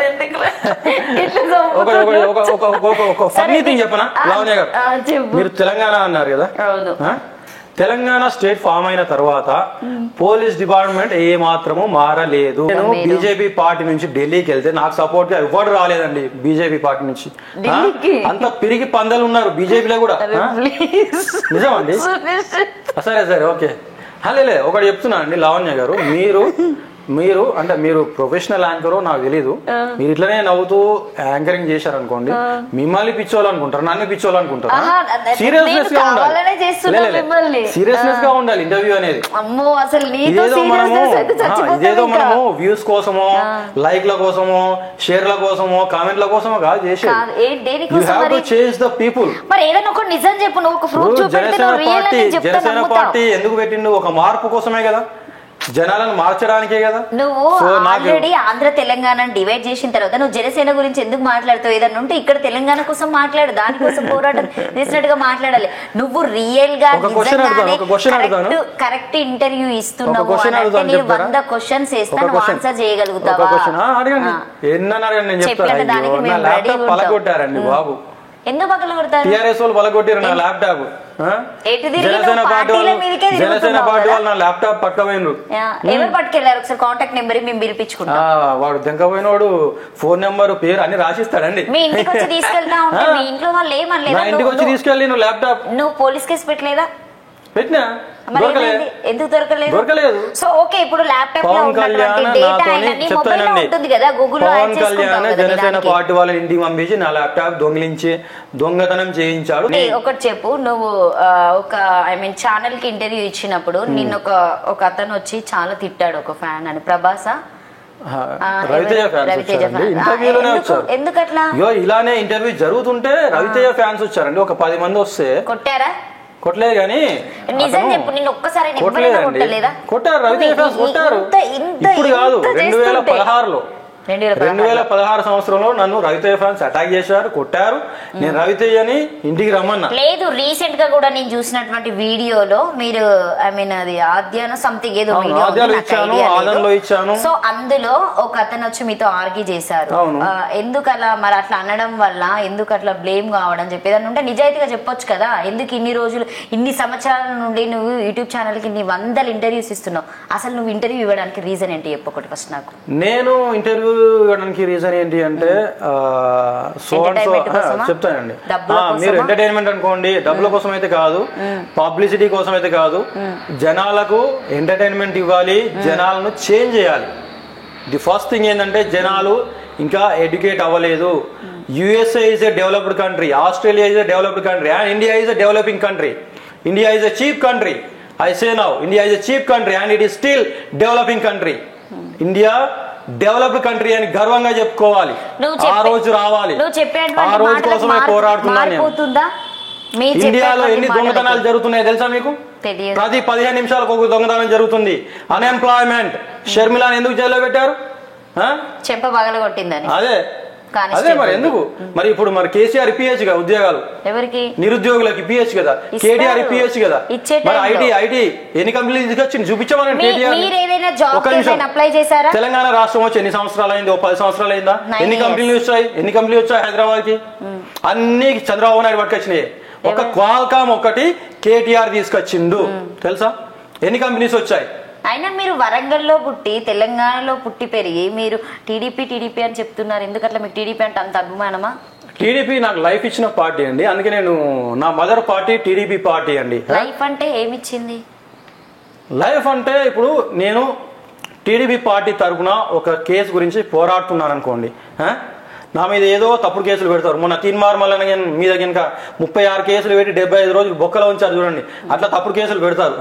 ఒక ఫన్నీ థింగ్ చెప్పనా లావణ్య గారు, చెప్పు. మీరు తెలంగాణ అన్నారు కదా, అవును. తెలంగాణ స్టేట్ ఫామ్ అయిన తర్వాత పోలీస్ డిపార్ట్మెంట్ ఏ మాత్రము మారలేదు. నేను బీజేపీ పార్టీ నుంచి ఢిల్లీకి వెళ్తే నాకు సపోర్ట్ గా ఎవరు రాలేదండి బీజేపీ పార్టీ నుంచి. అంత పిరిగి పందలు ఉన్నారు బీజేపీలో కూడా. నిజమండి. సరే సరే ఓకే. లే ఒకటి చెప్తున్నా అండి లావణ్య గారు, మీరు అంటే మీరు ప్రొఫెషనల్ యాంకర్ నాకు తెలీదు, మీరు ఇట్లనే నవ్వుతూ యాంకరింగ్ చేశారనుకోండి మిమ్మల్ని పిచ్చోళ్ళనుకుంటారు, నన్ను పిచ్చోళ్ళనుకుంటారు. సీరియస్నెస్ గా ఉండాలి, సీరియస్నెస్ గా ఉండాలి ఇంటర్వ్యూ అనేది. ఇదేదో మనము వ్యూస్ కోసమో లైక్ల కోసమో షేర్ల కోసమో కామెంట్ల కోసమో కాదు చేసేది. You have to change the people. Janasena party ఎందుకు పెట్టిండు? ఒక మార్పు కోసమే కదా, జనాలను మార్చడానికే కదా. నువ్వు ఆల్రెడీ ఆంధ్ర తెలంగాణ డివైడ్ చేసిన తర్వాత నువ్వు జనసేన గురించి ఎందుకు మాట్లాడుతావు? ఏదన్నా ఉంటే ఇక్కడ తెలంగాణ కోసం మాట్లాడు, దానికోసం పోరాటం చేసినట్టుగా మాట్లాడాలి. నువ్వు రియల్ గా కరెక్ట్ ఇంటర్వ్యూ ఇస్తున్నావు అంటే నేను 100 క్వశ్చన్స్ వేస్తాను, ఆన్సర్ చేయగలుగుతావా? పలగొట్టారండి బాబు. ఎందుకు పక్కన కొడతారు? టీఆర్ఎస్ వాళ్ళు పలగొట్టారు నా ల్యాప్టాప్. జనసేన పార్టీ వాళ్ళు నా ల్యాప్టాప్ పట్టుకపోయినరు. ఎవరు పట్టుకెళ్ళారు? ఒకసారి కాంటాక్ట్ నెంబర్ మేము పిలిపించుకుంటాం. వాడు దెంకపోయినోడు ఫోన్ నెంబర్ పేరు అన్ని రాసిస్తాడండి. మీ ఇంటికి వచ్చి తీసుకెళ్తా ఉంటే మీ ఇంట్లో వాళ్ళు ఏమనలేదు? నా ఇంటికి వచ్చి తీసుకెళ్ళి నువ్వు ల్యాప్టాప్. నువ్వు పోలీస్ కేసు పెట్టలేదా? పెట్టినా, ఎందుకు దొరకలేదు? సో ఓకే, ఇప్పుడు ల్యాప్టాప్ పవన్ కళ్యాణ్ జనసేన పార్టీ వాళ్ళని ఇంటికి పంపించి నా ల్యాప్టాప్ దొంగతనం చేయించాడు. ఒకటి చెప్పు, నువ్వు ఒక ఛానల్ కి ఇంటర్వ్యూ ఇచ్చినప్పుడు నిన్న ఒక అతను వచ్చి చాలా తిట్టాడు, ఒక ఫ్యాన్ అని, ప్రభాసా రవితేజ ఫ్యాన్స్ ఇంటర్వ్యూలోనే వచ్చారు. ఎందుకట్లా? ఇలానే ఇంటర్వ్యూ జరుగుతుంటే రవితేజ ఫ్యాన్స్ వచ్చారండి, ఒక 10 మంది వస్తే కొట్టారా? కొట్టలేదు కానీ నిజం చెప్పు, నిన్ను ఒక్కసారి కొట్టారు. రవితేజ ఫ్యాన్స్ కొట్టారు. ఇప్పుడు కాదు, 2016లో 2016 సంవత్సరంలో నన్ను రవితేజ ఫ్యాన్స్ అటాక్ చేశారు, కొట్టారు. నేను రవితేజని ఇంటికి రమ్మన్నా. లేదు, రీసెంట్ గా కూడా నేను చూసినటువంటి వీడియోలో మీరు అది ఆద్యాన సంథింగ్ ఏదో ఇచ్చాను. సో అందులో ఒక అతను వచ్చి మీతో ఆర్గ్యూ చేశారు. ఎందుకు అలా మరి అట్లా అనడం వల్ల ఎందుకు అట్లా బ్లేమ్ కావడం చెప్పేదని ఉంటే నిజాయితీగా చెప్పొచ్చు కదా. ఎందుకు ఇన్ని రోజులు ఇన్ని సంవత్సరాల నుండి నువ్వు యూట్యూబ్ ఛానల్ కి ఇన్ని 100 ఇంటర్వ్యూస్ ఇస్తున్నావు? అసలు నువ్వు ఇంటర్వ్యూ ఇవ్వడానికి రీజన్ ఏంటి చెప్పొకటి ఫస్ట్ నాకు. నేను ఇంటర్వ్యూ ఇవ్వడానికి రీజన్ ఏంటి అంటే చెప్తానండి. మీరు ఎంటర్టైన్మెంట్ అనుకోండి, డబ్బుల కోసం అయితే కాదు, పబ్లిసిటీ కోసం అయితే కాదు. జనాలకు ఎంటర్టైన్మెంట్ ఇవ్వాలి, జనాలను చేంజ్ చేయాలి. ది ఫస్ట్ థింగ్ ఏంటంటే జనాలు ఇంకా ఎడ్యుకేట్ అవ్వలేదు. USA is a developed country, Australia is a developed country, and India is a developing country. India is a cheap country. I say now, India is a cheap country and it is still developing country. India developed country అని గర్వంగా చెప్పుకోవాలి. ఆ రోజు రావాలి, ఆ రోజు కోసమే పోరాడుతున్నాను. ఇండియాలో ఎన్ని దొంగతనాలు జరుగుతున్నాయో తెలుసా మీకు? ప్రతి 15 నిమిషాలకు ఒక దొంగతనం జరుగుతుంది. అన్ఎంప్లాయ్మెంట్. షర్మిలాని ఎందుకు జైల్లో పెట్టారు? చెంప పగలగొట్టిందని. అదే మరి ఎందుకు మరి ఇప్పుడు మరి కేసీఆర్ ఇప్పియచ్చు కదా ఉద్యోగాలు, ఎవరికి? నిరుద్యోగులకి ఇప్పియచ్చు కదా. కేటీఆర్ ఇప్పియచ్చు కదా. మరి ఐటీ ఎన్ని కంపెనీలు తీసుకొచ్చి చూపించమని తెలంగాణ రాష్ట్రం వచ్చి ఎన్ని సంవత్సరాలు అయింది? 10 సంవత్సరాలు అయిందా? ఎన్ని కంపెనీలు వచ్చాయి హైదరాబాద్ కి? అన్ని చంద్రబాబు నాయుడు పట్టుకొచ్చినాయి. ఒక క్వాల్కామ్ ఒకటి కేటీఆర్ తీసుకొచ్చిండు తెలుసా? ఎన్ని కంపెనీస్ వచ్చాయి? అయినా మీరు వరంగల్లో పుట్టి తెలంగాణలో పుట్టి పెరిగి మీరు టీడీపీ అని చెప్తున్నారు. ఎందుకట్లా మీకు టీడీపీ అంటే అంత అభిమానమా? టీడీపీ నాకు లైఫ్ ఇచ్చిన పార్టీ అండి, అందుకే నేను నా మదర్ పార్టీ టీడీపీ పార్టీ అండి. లైఫ్ అంటే ఏమిచ్చింది? లైఫ్ అంటే ఇప్పుడు నేను టీడీపీ పార్టీ తరఫున ఒక కేసు గురించి పోరాడుతున్నాను అనుకోండి, నా మీద ఏదో తప్పుడు కేసులు పెడతారు. మొన్న తీన్మార్మల్ మీద కనుక 36 కేసులు పెట్టి 75 రోజులు బొక్కలో ఉంచారు చూడండి, అట్లా తప్పుడు కేసులు పెడతారు.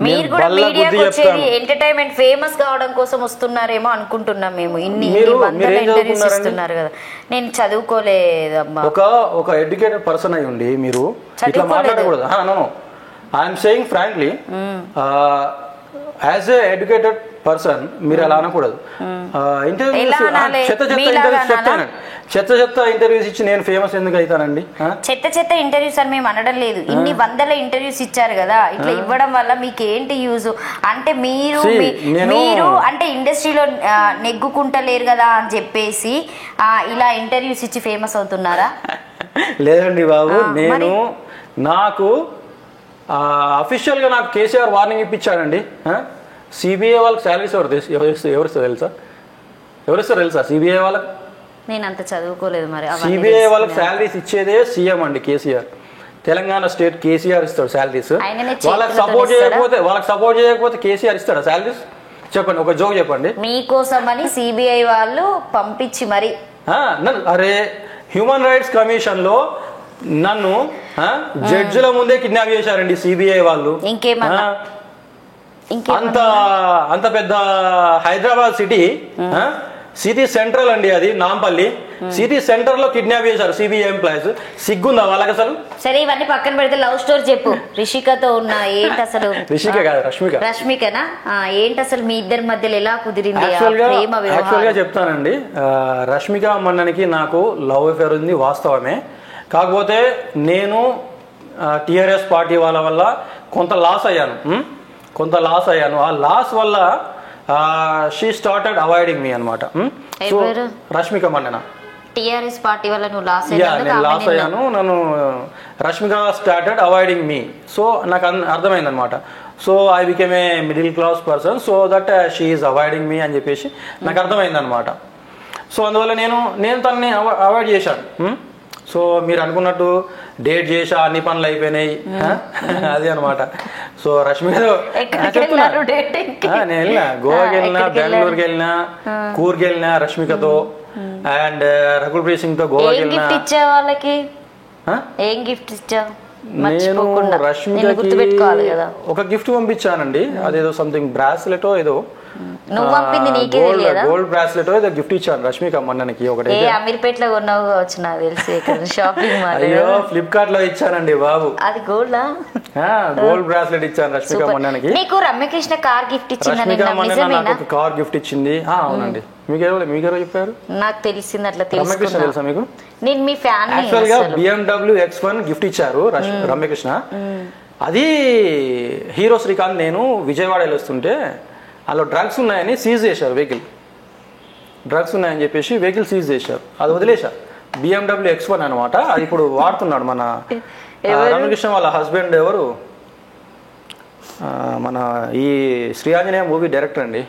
మీరు కూడా మీడియాకి వచ్చేది ఎంటర్టైన్మెంట్ ఫేమస్ కావడం కోసం వస్తున్నారేమో అనుకుంటున్నాం మేము. ఇన్ని ఇంటర్వ్యూస్ ఇస్తున్నారు కదా. నేను చదువుకోలేదమ్మా. ఒక ఎడ్యుకేటెడ్ పర్సన్ అయి ఉండి మీరు ఇట్లా మాట్లాడకూడదు. I'm saying frankly, as a educated person మీరు అలా అనకూడదు. ఇంటర్వ్యూస్ చెప్తానండి. చెత్త చెత్త ఇంటర్వ్యూస్ ఇచ్చి నేను ఫేమస్ ఎందుకు అవుతానండి? చెత్త ఇంటర్వ్యూస్ అని మేము అనడం లేదు. ఇన్ని వందల ఇంటర్వ్యూస్ ఇచ్చారు కదా, ఇట్లా ఇవ్వడం వల్ల మీకు ఏంటి యూజ్? అంటే మీరు అంటే ఇండస్ట్రీలో నెగ్గుకుంటలేరు కదా అని చెప్పేసి ఇలా ఇంటర్వ్యూస్ ఇచ్చి ఫేమస్ అవుతున్నారా? లేదండి బాబు, నేను నాకు అఫీషియల్గా నాకు కేసీఆర్ వార్నింగ్ ఇప్పించాడండి. సిబిఐ వాళ్ళకి శాలరీస్ ఎవరిస్తారు తెలుసా? సిబిఐ వాళ్ళకి నేను అంత చదువుకోలేదు. మరి సిబిఐ వాళ్ళకి శాలరీస్ ఇచ్చేదే సీఎం అండి కేసీఆర్. తెలంగాణ స్టేట్ కేసీఆర్ ఇస్తాడు శాలరీస్. వాళ్ళకి సపోర్ట్ చేయకపోతే కేసీఆర్ ఇస్తాడా శాలరీస్? చెప్పండి, ఒక జోక్ చెప్పండి. మీకోసమని సిబిఐ వాళ్ళు పంపించి మరి అరే హ్యూమన్ రైట్స్ కమిషన్ లో నన్ను జడ్జిల ముందే కిడ్నాప్ చేశారండి సిబిఐ వాళ్ళు. ఇంకేమన్నా అంత పెద్ద హైదరాబాద్ సిటీ సెంట్రల్ అండి, అది నాంపల్లి సిటీ సెంటర్ లో కిడ్నాప్ చేశారు సిబిఐ ఎంప్లాయీస్. సిగ్గుందా వాళ్ళకి అసలు? సరే ఇవన్నీ పక్కన పెడితే లవ్ స్టోరీ చెప్పు. రిషికతో ఉన్న ఏంటి అసలు? రిషిక కాదు, రష్మికనా? ఏంటి అసలు మీ ఇద్దరి మధ్యలో ఎలా కుదిరింది? యాక్చువల్ గా చెప్తానండి, రష్మిక మండనికి నాకు లవ్ అఫేర్ ఉంది, వాస్తవమే. కాకపోతే నేను టిఆర్ఎస్ పార్టీ వాళ్ళ వల్ల కొంత లాస్ అయ్యాను. ఆ లాస్ వల్ల షీ స్టార్టెడ్ అవాయిడింగ్ మీ అనమాట. So Rashmika Mandanna TRS party వల్ల నువ్వు లాస్ అయ్యాను. నన్ను Rashmika started avoiding me. So నాకు అర్థమైంది అనమాట. So I became a middle class person, so that she is avoiding me అని చెప్పేసి నాకు అర్థమైంది అనమాట. సో అందువల్ల నేను తనని అవాయిడ్ చేశాను. సో మీరు అనుకున్నట్టు డేట్ చేసా, అన్ని పనులు అయిపోయినాయి, అది అనమాట. సో రష్మికతో నేను వెళ్ళినా, గోవాకి వెళ్ళినా, బెంగళూరుకి వెళ్ళినా, కూర్కి వెళ్ళినా రష్మికతో, అండ్ రకుల్ ప్రీత్ సింగ్ తో గోవాకి వెళ్ళినా. ఏం గిఫ్ట్ ఇచ్చావు? నేను రష్మికకి ఒక గిఫ్ట్ పంపించానండి, అదేదో సంథింగ్ బ్రాస్లెట్ ఏదో, గోల్డ్ బ్రాస్లెట్ ఏదో గిఫ్ట్ ఇచ్చాను రష్మిక మండనికి. ఒకటి అమీర్పేటలో కొన్నావు కావచ్చు నాకు తెలిసి, షాపింగ్ మాల్. అయ్యో ఫ్లిప్కార్ట్ లో ఇచ్చానండి బాబు. అది గోల్డ్ బ్రాస్లెట్ ఇచ్చాను రష్మిక మండనికి. నీకు రమ్యకృష్ణ కార్ గిఫ్ట్ ఇచ్చింది? రష్మిక మండన నాకు కార్ గిఫ్ట్ ఇచ్చింది. అవునండి. మీకెవరో చెప్పారు? నాకు తెలిసింది అట్లా. రమ్యకృష్ణ తెలుసా మీకు? నేను మీ ఫ్యాన్. యాక్చువల్ గా BMW X1 గిఫ్ట్ ఇచ్చారు రమ్యకృష్ణ. అది హీరో శ్రీకాంత్ నేను విజయవాడ వెళ్ళొస్తుంటే అందులో డ్రగ్స్ ఉన్నాయని సీజ్ చేశారు వెహికల్. డ్రగ్స్ ఉన్నాయని చెప్పేసి వెహికల్ సీజ్ చేశారు, అది వదిలేశారు. BMW X1 అనమాట. అది ఇప్పుడు వాడుతున్నాడు మన రమ్యకృష్ణ వాళ్ళ హస్బెండ్ ఎవరు, మన ఈ శ్రీ ఆంజనేయ మూవీ డైరెక్టర్ అండి,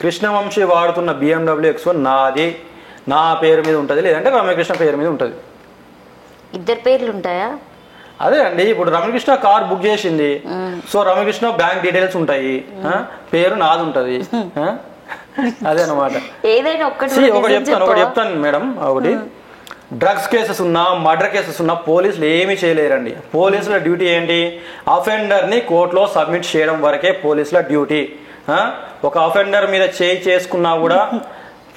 కృష్ణవంశీ వాడుతున్న BMW X1 నాది, నా పేరు మీద ఉంటుంది, లేదంటే రమ్యకృష్ణ పేరు మీద ఉంటుంది. ఇద్దరు పేర్లు ఉంటాయా? అదే అండి, ఇప్పుడు రమ్యకృష్ణ కార్ బుక్ చేసింది, సో రమ్యకృష్ణ బ్యాంక్ డీటెయిల్స్ ఉంటాయి, పేరు నాది ఉంటది. అదే అనమాట. ఒకటి చెప్తాను మేడం. ఒకటి డ్రగ్స్ కేసెస్ ఉన్నా, మర్డర్ కేసెస్ ఉన్నా పోలీసులు ఏమీ చేయలేరండి. పోలీసుల డ్యూటీ ఏంటి? అఫెండర్ ని కోర్టులో సబ్మిట్ చేయడం వరకే పోలీసుల డ్యూటీ. ఒక అఫెండర్ మీద చేసుకున్నా కూడా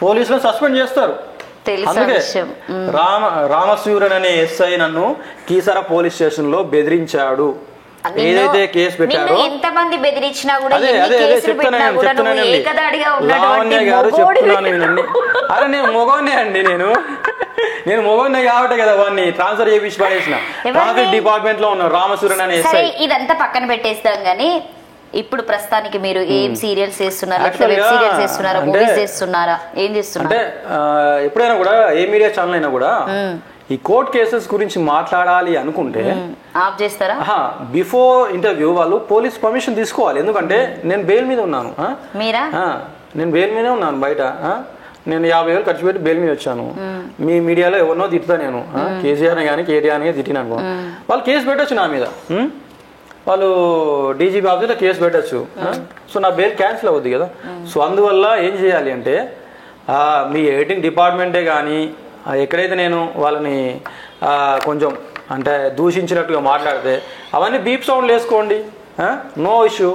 పోలీసులు సస్పెండ్ చేస్తారు. అందుకే రామసూరన్ అనే ఎస్ఐ నన్ను కీసర పోలీస్ స్టేషన్ లో బెదిరించాడు. ఏదైతే కేసు పెట్టారో ఎంతమంది బెదిరించినా కూడా లావణ్య గారు చెప్తున్నాను వినండి. అరే నేను మొగోనే అండి, నేను మొగోనే కాబట్టి కదా వాడిని ట్రాన్స్ఫర్ చేయించి పడేసిన. ట్రాఫిక్ డిపార్ట్మెంట్ లో ఉన్న రామసూరన్ అనే ఎస్ఐ. ఇదంతా పక్కన పెట్టేస్తాం గానీ ఇప్పుడు ప్రస్తుతానికి మీరు ఏం సీరియల్స్ చేస్తున్నారు? వెబ్ సీరియల్స్ చేస్తున్నారా, మూవీస్ చేస్తున్నారా, ఏం చేస్తున్నారు? అంటే ఎప్పుడైనా కూడా ఏ మీడియా ఛానల్ అయినా కూడా ఈ కోర్ట్ కేసెస్ గురించి మాట్లాడాలి అనుకుంటే ఆఫ్ చేస్తారా? బిఫోర్ ఇంటర్వ్యూ వాళ్ళు పోలీస్ పర్మిషన్ తీసుకోవాలి. ఎందుకంటే నేను బెయిల్ మీద ఉన్నాను. మీరా? నేను బెయిల్ మీదే ఉన్నాను బయట. నేను 50,000 ఖర్చు పెట్టి బెయిల్ మీద వచ్చాను. మీ మీడియాలో ఎవరినో తిట్టుతా నేను, కేసీఆర్ కానీ కేటీఆర్ కానీ తిట్టిన అనుకో, వాళ్ళు కేసు పెట్టచ్చు నా మీద. వాళ్ళు డీజీపీ ఆఫీసులో కేసు పెట్టచ్చు. సో నా బెయిల్ క్యాన్సిల్ అవుద్ది కదా. సో అందువల్ల ఏం చేయాలి అంటే మీ ఎడిటింగ్ డిపార్ట్మెంటే కానీ ఎక్కడైతే నేను వాళ్ళని కొంచెం అంటే దూషించినట్టుగా మాట్లాడితే అవన్నీ బీప్ సౌండ్లు వేసుకోండి, నో ఇష్యూ.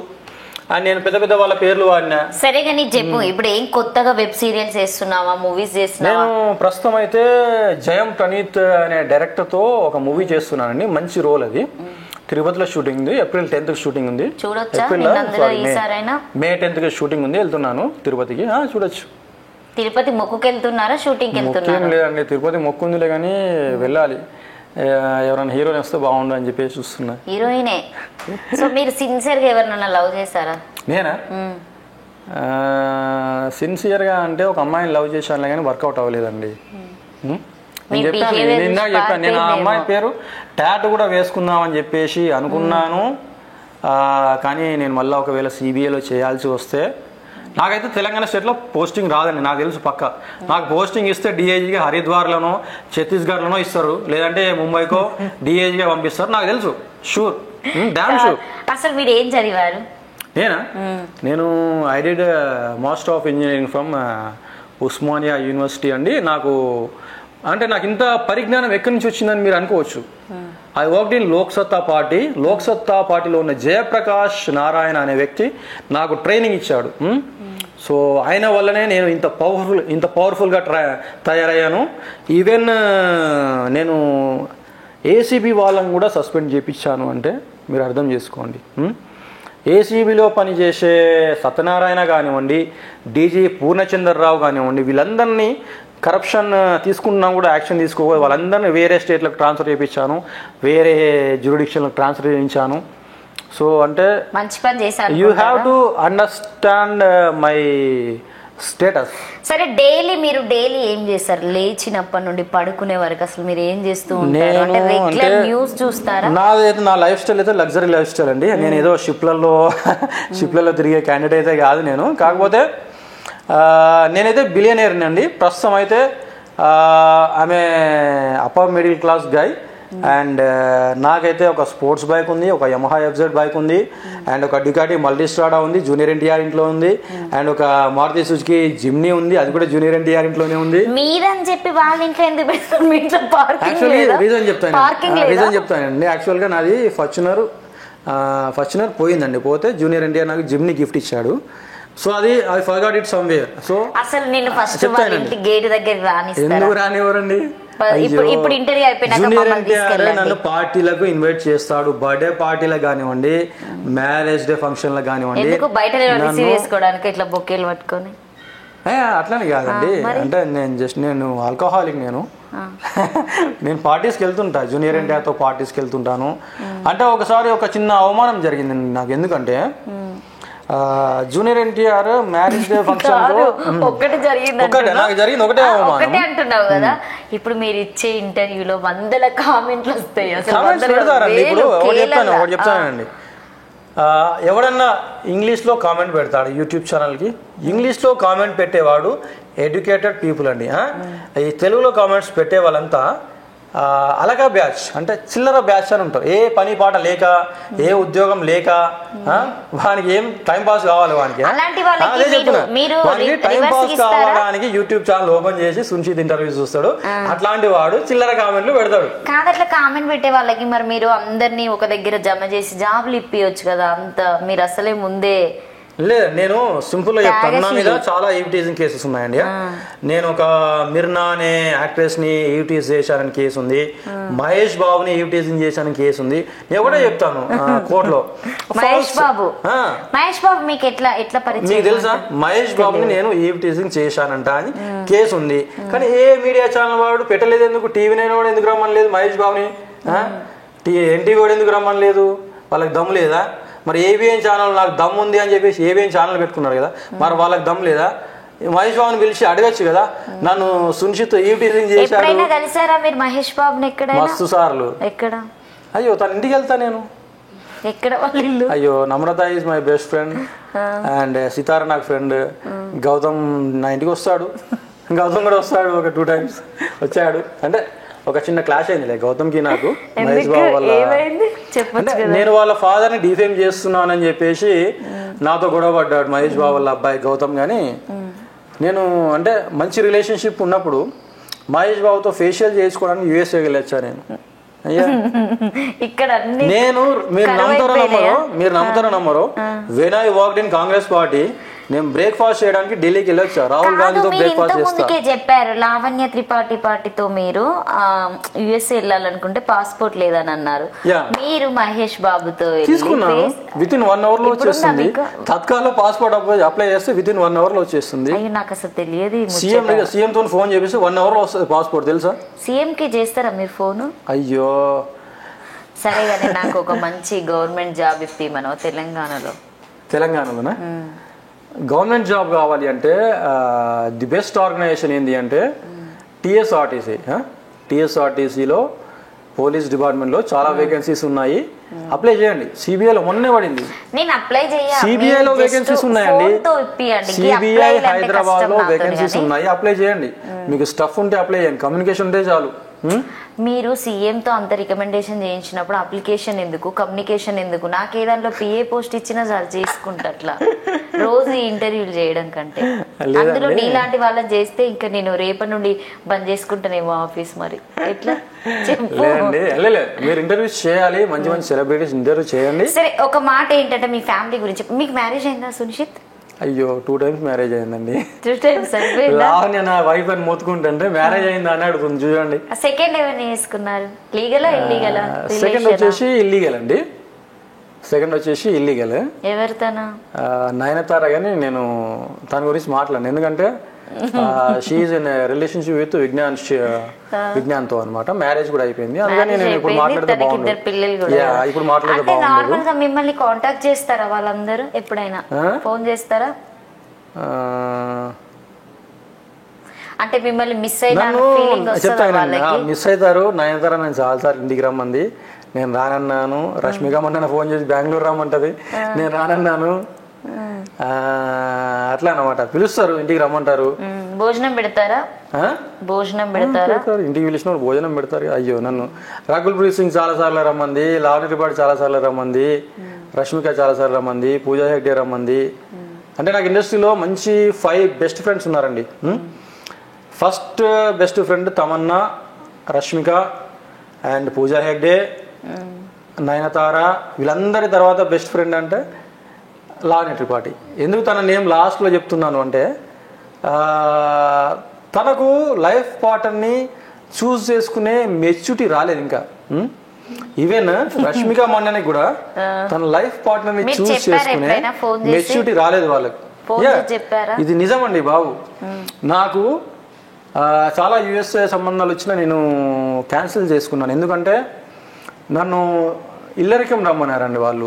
అండ్ నేను పెద్ద పెద్ద వాళ్ళ పేర్లు వాడినా. సరే కానీ చెప్పు, ఇప్పుడు ఏం కొత్తగా వెబ్ సీరియల్స్ చేస్తున్నావా, మూవీస్ చేస్తున్నావా? నేను ప్రస్తుతం అయితే జయం ప్రణీత్ అనే డైరెక్టర్తో ఒక మూవీ చేస్తున్నానండి. మంచి రోల్ అది. తిరుపతిలో షూటింగ్ ఉంది. April 10th షూటింగ్ ఉంది. May 10th షూటింగ్ ఉంది. వెళ్తున్నాను తిరుపతికి. చూడొచ్చు. తిరుపతి మొక్కుకి వెళ్తున్నారా, షూటింగ్కి మొక్కేం వెళ్తున్నారా? లేదండి, తిరుపతి మొక్కు ఉందిలే కానీ వెళ్ళాలి. ఎవరైనా హీరోని వస్తే బాగుండు అని చెప్పేసి చూస్తున్నా. హీరోయినే. సో మీరు సిన్సియర్గా ఎవరినైనా లవ్ చేస్తారా? నేనా? సిన్సియర్గా అంటే ఒక అమ్మాయిని లవ్ చేశానులే కానీ వర్కౌట్ అవ్వలేదండి. నేను చెప్పాను నేను ఆ అమ్మాయి పేరు టాటూ కూడా వేసుకుందామని చెప్పేసి అనుకున్నాను. కానీ నేను మళ్ళీ ఒకవేళ సిబిఐలో చేయాల్సి వస్తే, నాకైతే తెలంగాణ స్టేట్లో పోస్టింగ్ రాదండి, నాకు తెలుసు పక్క. నాకు పోస్టింగ్ ఇస్తే డిఐజీగా హరిద్వార్లోనో ఛత్తీస్గఢ్లోనో ఇస్తారు, లేదంటే ముంబైకో డిఐజీగా పంపిస్తారు, నాకు తెలుసు. Sure, damn sure. అసలు మీరు ఏం చదివారు? నేను I did master of engineering from Osmania university అండి. నాకు ఇంత పరిజ్ఞానం ఎక్కడి నుంచి వచ్చిందని మీరు అనుకోవచ్చు. I worked in Lok Satta party. Lok Satta పార్టీలో ఉన్న జయప్రకాష్ నారాయణ అనే వ్యక్తి నాకు ట్రైనింగ్ ఇచ్చాడు. సో ఆయన వల్లనే నేను ఇంత పవర్ఫుల్గా తయారయ్యాను. ఈవెన్ నేను ఏసీబీ వాళ్ళని కూడా సస్పెండ్ చేయించాను అంటే మీరు అర్థం చేసుకోండి. ఏసీబీలో పనిచేసే సత్యనారాయణ కానివ్వండి, డీజీ పూర్ణచంద్రరావు కానివ్వండి, వీళ్ళందరినీ కరప్షన్ తీసుకున్నా కూడా యాక్షన్ తీసుకోవాలి, వాళ్ళందరినీ వేరే స్టేట్లకు ట్రాన్స్ఫర్ చేయించాను, వేరే జ్యూరిడిక్షన్లకు ట్రాన్స్ఫర్ చేయించాను. సో అంటే మంచి పని చేశారు. You have to understand my status. సరే, మీరు డైలీ ఏం చేస్తారు? లేచినప్పటి నుండి పడుకునే వరకు అసలు మీరు ఏం చేస్తూ ఉంటారు? అంటే రెగ్యులర్ న్యూస్ చూస్తారా? నా లైఫ్ స్టైల్ అయితే లగ్జరీ లైఫ్ స్టైల్ అండి. నేను ఏదో షిప్లలో తిరిగే క్యాండిడేట్ అయితే కాదు నేను. కాకపోతే నేనైతే బిలియనీర్ని అండి. ప్రస్తుతం అయితే ఆమె upper middle class guy. And నాకైతే ఒక స్పోర్ట్స్ బైక్ ఉంది, ఒక యమహా ఎఫ్జెడ్ బైక్ ఉంది, అండ్ ఒక డుకాటి మల్టీస్ట్రాడా ఉంది, జూనియర్ ఎన్టీఆర్ ఇంట్లో ఉంది, అండ్ ఒక మారుతి సుజుకి జిమ్నీ ఉంది, అది కూడా జూనియర్ ఎన్టీఆర్ ఇంట్లోనే ఉంది. మీరని చెప్పి వాళ్ళ ఇంట్లో ఎందుకు పెడతారు? మీ ఇంట్లో యాక్చువల్లీ రీజన్ చెప్తానండి. యాక్చువల్గా నాది ఫార్చునర్ పోయిందండి. పోతే జూనియర్ ఎన్టీఆర్ నాకు జిమ్నీ గిఫ్ట్ ఇచ్చాడు. సో అది I forgot it somewhere. So అసలు నేను ఫస్ట్ వాళ్ళ ఇంటి గేట్ దగ్గర రానిస్తారా? ఎందుకు రానివ్వరండి? ఇప్పుడు ఇంటర్వ్యూ అయిపోయినాక జూనియర్ ఎన్టీఆర్ నన్ను పార్టీలకు ఇన్వైట్ చేస్తాడు. బర్త్డే పార్టీలకు కానివ్వండి, మ్యారేజ్ డే ఫంక్షన్లకు కానివ్వండి. ఎందుకు బయట రిసీవ్ చేసుకోవడానికి ఇట్లా బొకేలు పట్టుకొని? అట్లని కాదండి, అంటే నేను ఆల్కహాలిక్. నేను పార్టీస్కి వెళ్తుంటా, జూనియర్ ఎన్టీఆర్తో పార్టీస్కి వెళ్తుంటాను. అంటే ఒకసారి ఒక చిన్న అవమానం జరిగింది నాకు. ఎందుకంటే junior NTR marriage day function ఒకటే ఒకటే అంటున్నావు కదా. ఇప్పుడు మీరు ఇచ్చే ఇంటర్వ్యూలో వందల కామెంట్లు వస్తాయి. ఇప్పుడు ఒకటి చెప్తానండి. ఎవడన్నా ఇంగ్లీష్లో కామెంట్ పెడతాడు యూట్యూబ్ ఛానల్కి. ఇంగ్లీష్లో కామెంట్ పెట్టేవాడు ఎడ్యుకేటెడ్ పీపుల్ అండి. ఈ తెలుగులో కామెంట్స్ పెట్టే వాళ్ళంతా అలగా బ్యాచ్, అంటే చిల్లర బ్యాచ్ అని ఉంటారు. ఏ పని పాట లేక, ఏ ఉద్యోగం లేక, వానికి ఏం టైం పాస్ కావాలి, వానికి అదే చెప్తున్నా, వానికి టైం పాస్ కావడానికి యూట్యూబ్ ఛానల్ ఓపెన్ చేసి సున్షిత్ ఇంటర్వ్యూస్ చూస్తాడు. అట్లాంటి వాడు చిల్లర కామెంట్లు పెడతాడు. కాదు, అట్లా కామెంట్ పెట్టే వాళ్ళకి మరి మీరు అందరినీ ఒక దగ్గర జమ చేసి జాబులు ఇప్పియొచ్చు కదా. అంత మీరు అసలే ముందే లేదు. నేను సింపుల్ గా చెప్తాను, నా మీద చాలా ఈవిటీజింగ్ కేసెస్ ఉన్నాయండి. నేను ఒక మిర్నా అనే యాక్ట్రెస్ ని ఈవిటీజ్ చేశానని కేసు ఉంది, మహేష్ బాబుని ఈవిటీజింగ్ చేశానని కేసు ఉంది. నేను కూడా చెప్తాను కోర్టులో. మహేష్ బాబు మీకు ఎట్లా పరిచయం? మీకు తెలుసా, మహేష్ బాబుని నేను ఈవిటీజింగ్ చేశానంట అని కేసు ఉంది. కానీ ఏ మీడియా ఛానల్ వాడు పెట్టలేదు. ఎందుకు? టీవీ నైన్ వాడు ఎందుకు రమ్మనలేదు మహేష్ బాబుని? ఎన్టీవీ వాడు ఎందుకు రమ్మనలేదు? వాళ్ళకి దమ్ము లేదా? మరి ఏబిఎన్ ఛానల్ నాకు దమ్ ఉంది అని చెప్పేసి ఏబిఎన్ ఛానల్ పెట్టుకున్నారు కదా, మరి వాళ్ళకి దమ్ లేదా? మహేష్ బాబుని పిలిచి అడగచ్చు కదా, నన్ను సున్షిత్ ఈవిటీజింగ్ చేశాడు. కలిసారా మీరు మహేష్ బాబుని? ఎక్కడ? మస్తు సార్లు. ఎక్కడ? అయ్యో, తన ఇంటికి వెళ్తా నేను. ఎక్కడ వాళ్ళ ఇల్లు? అయ్యో, Namrata is my best friend and Sitara నాకు ఫ్రెండ్. గౌతమ్ నా ఇంటికి వస్తాడు, గౌతమ్ కూడా వస్తాడు. ఒక 2 times వచ్చాడు. అంటే ఒక చిన్న క్లాష్ అయిందిలే గౌతమ్కి నాకు, మహేష్ బాబు వల్ల. అంటే నేను వాళ్ళ ఫాదర్ని డిఫేమ్ చేస్తున్నానని చెప్పేసి నాతో గొడవ పడ్డాడు మహేష్ బాబు వాళ్ళ అబ్బాయి గౌతమ్. కానీ నేను అంటే మంచి రిలేషన్షిప్ ఉన్నప్పుడు మహేష్ బాబుతో ఫేషియల్ చేసుకోవడానికి యూఎస్ఏ వెళ్ళొచ్చా నేను. అయ్యా, నేను మీరు నమ్ముతారో నమ్మరో, when I walked in Congress party, నేను బ్రేక్ఫాస్ట్ చేయడానికి ఢిల్లీకి వెళ్ళొచ్చా, రాహుల్ గాంధీతో బ్రేక్ఫాస్ట్ చేస్తా. ముందుకే చెప్పారు లావణ్య త్రిపాఠి పార్టీతో మీరు యుఎస్ఏ వెళ్ళాలనుకుంటే పాస్పోర్ట్ లేదని అన్నారు. మీరు మహేష్ బాబుతో తీసుకున్నాను, విత్ ఇన్ 1 hour లో వచ్చేస్తుంది. తత్కాల్లో పాస్పోర్ట్ అప్లై చేస్తే విత్ ఇన్ 1 hour లో వచ్చేస్తుంది. అయ్యో నాకు అసలు తెలియదు. సీఎం తో ఫోన్ చేపిస్తే 1 hour లో వస్తుంది పాస్పోర్ట్, తెలుసా? సీఎం కి చేస్తారా మీరు ఫోన్? అయ్యో సరే కానీ నాకు ఒక మంచి గవర్నమెంట్ జాబ్ ఇప్పి మనం తెలంగాణలోనా గవర్నమెంట్ జాబ్ కావాలి అంటే ది బెస్ట్ ఆర్గనైజేషన్ ఏంటి అంటే టీఎస్ఆర్టీసీ. టీఎస్ఆర్టీసీలో పోలీస్ డిపార్ట్మెంట్లో చాలా వేకెన్సీస్ ఉన్నాయి, అప్లై చేయండి. సిబిఐలో మొన్నే పడింది, నేను అప్లై చేయాలి. సిబిఐలో వేకెన్సీస్ ఉన్నాయండి, సిబిఐ హైదరాబాద్ లో వేకెన్సీస్ ఉన్నాయి, అప్లై చేయండి. మీకు స్టఫ్ ఉంటే అప్లై చేయండి, కమ్యూనికేషన్ ఉంటే చాలు. మీరు సీఎంతో అంత రికమెండేషన్ చేయించినప్పుడు అప్లికేషన్ ఎందుకు, కమ్యూనికేషన్ ఎందుకు? నాకు ఏదాంట్లో పిఏ పోస్ట్ ఇచ్చినా చాలు చేసుకుంటా. అట్లా రోజు ఇంటర్వ్యూలు చేయడం కంటే అందులో నీలాంటి వాళ్ళని చేస్తే ఇంకా నేను రేపటి నుండి బంద్ చేసుకుంటానేమో ఆఫీస్. మరి ఎట్లా మీరు ఇంటర్వ్యూస్ చేయాలి, మంచి మంచి సెలబ్రిటీస్ ఇంటర్వ్యూ చేయండి. సరే ఒక మాట ఏంటంటే మీ ఫ్యామిలీ గురించి. మీకు మ్యారేజ్ అయిందా సునిషిత్? అయ్యో 2 times మ్యారేజ్ అయిందండి. 2 times లావణ్య నా వైఫ్ అని మొత్తుకుంటే మ్యారేజ్ అయిందా అని అడుగుతుంది, చూడండి. సెకండ్ ఎవరిని చేసుకున్నారు? లీగలా ఇల్లీగలా? సెకండ్ వచ్చేసి ఇల్లీగల్ అండి, సెకండ్ వచ్చేసి ఇల్లీగల్. ఎవరితోనా? నయనతార. కానీ నేను తన గురించి మాట్లాడను, ఎందుకంటే she is in relationship with విజ్ఞాన్తో అనమాట. మ్యారేజ్ కూడా అయిపోయింది, అందుకని నేను ఇప్పుడు మాట్లాడితే బాగుంది. ఇప్పుడు మాట్లాడితే బాగుంది. మిమ్మల్ని కాంటాక్ట్ చేస్తారా వాళ్ళందరూ? ఎప్పుడైనా ఫోన్ చేస్తారా? అంటే మిమ్మల్ని మిస్ అయినా మిస్ అవుతారు. నయనతార నేను చాలాసార్లు ఇంటికి రమ్మంది, నేను రానన్నాను. రష్మిక మొన్న ఫోన్ చేసి బెంగళూరు రమ్మంటది, నేను రానన్నాను. అట్లా అనమాట, పిలుస్తారు, ఇంటికి రమ్మంటారు. భోజనం పెడతారా? భోజనం పెడతారా? ఇంటికి పిలిచిన భోజనం పెడతారు. అయ్యో నన్ను రకుల్ ప్రీత్ సింగ్ చాలా సార్లు రమ్మంది, లావణ్య త్రిపాఠి చాలా సార్లు రమ్మంది, రష్మిక చాలా సార్లు రమ్మంది, పూజా హెగ్డే రమ్మంది. అంటే నాకు ఇండస్ట్రీలో మంచి 5 బెస్ట్ ఫ్రెండ్స్ ఉన్నారండి. First best friend Tamannaah, Rashmika and Pooja Hegde, Nayanthara. వీళ్ళందరి తర్వాత బెస్ట్ ఫ్రెండ్ అంటే లావణ్య త్రిపాఠి. ఎందుకు తన నేమ్ లాస్ట్లో చెప్తున్నాను అంటే తనకు లైఫ్ పార్ట్నర్ని చూస్ చేసుకునే మెచ్యూరిటీ రాలేదు ఇంకా. ఈవెన్ రష్మిక మండనికి కూడా తన లైఫ్ పార్ట్నర్ని చూస్ చేసుకునే మెచ్యూరిటీ రాలేదు వాళ్ళకి. ఇది నిజం అండి బాబు. నాకు చాలా యుఎస్ఏ సంబంధాలు వచ్చినా నేను క్యాన్సిల్ చేసుకున్నాను, ఎందుకంటే నన్ను ఇల్లరికం రమ్మన్నారండి వాళ్ళు,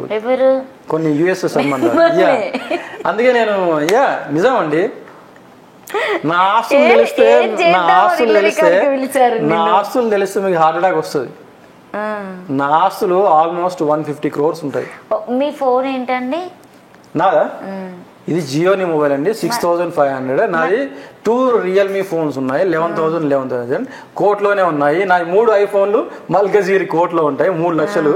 కొన్ని యుఎస్ఏ సంబంధాలు. అందుకే నేను నిజం అండి, నా ఆస్తులు తెలిస్తే మీకు హార్ట్ అటాక్ వస్తుంది. నా ఆస్తులు ఆల్మోస్ట్ 150 crores ఉంటాయి. మీ ఫోన్ ఏంటండి? నాదా? ఇది జియోని మొబైల్ అండి, 6500. నాది 2 రియల్మీ ఫోన్స్ ఉన్నాయి, 11,000 కోట్లోనే ఉన్నాయి. నాది 3 ఐఫోన్లు మల్కజీరి కోట్లో ఉంటాయి, 3 లక్షలు.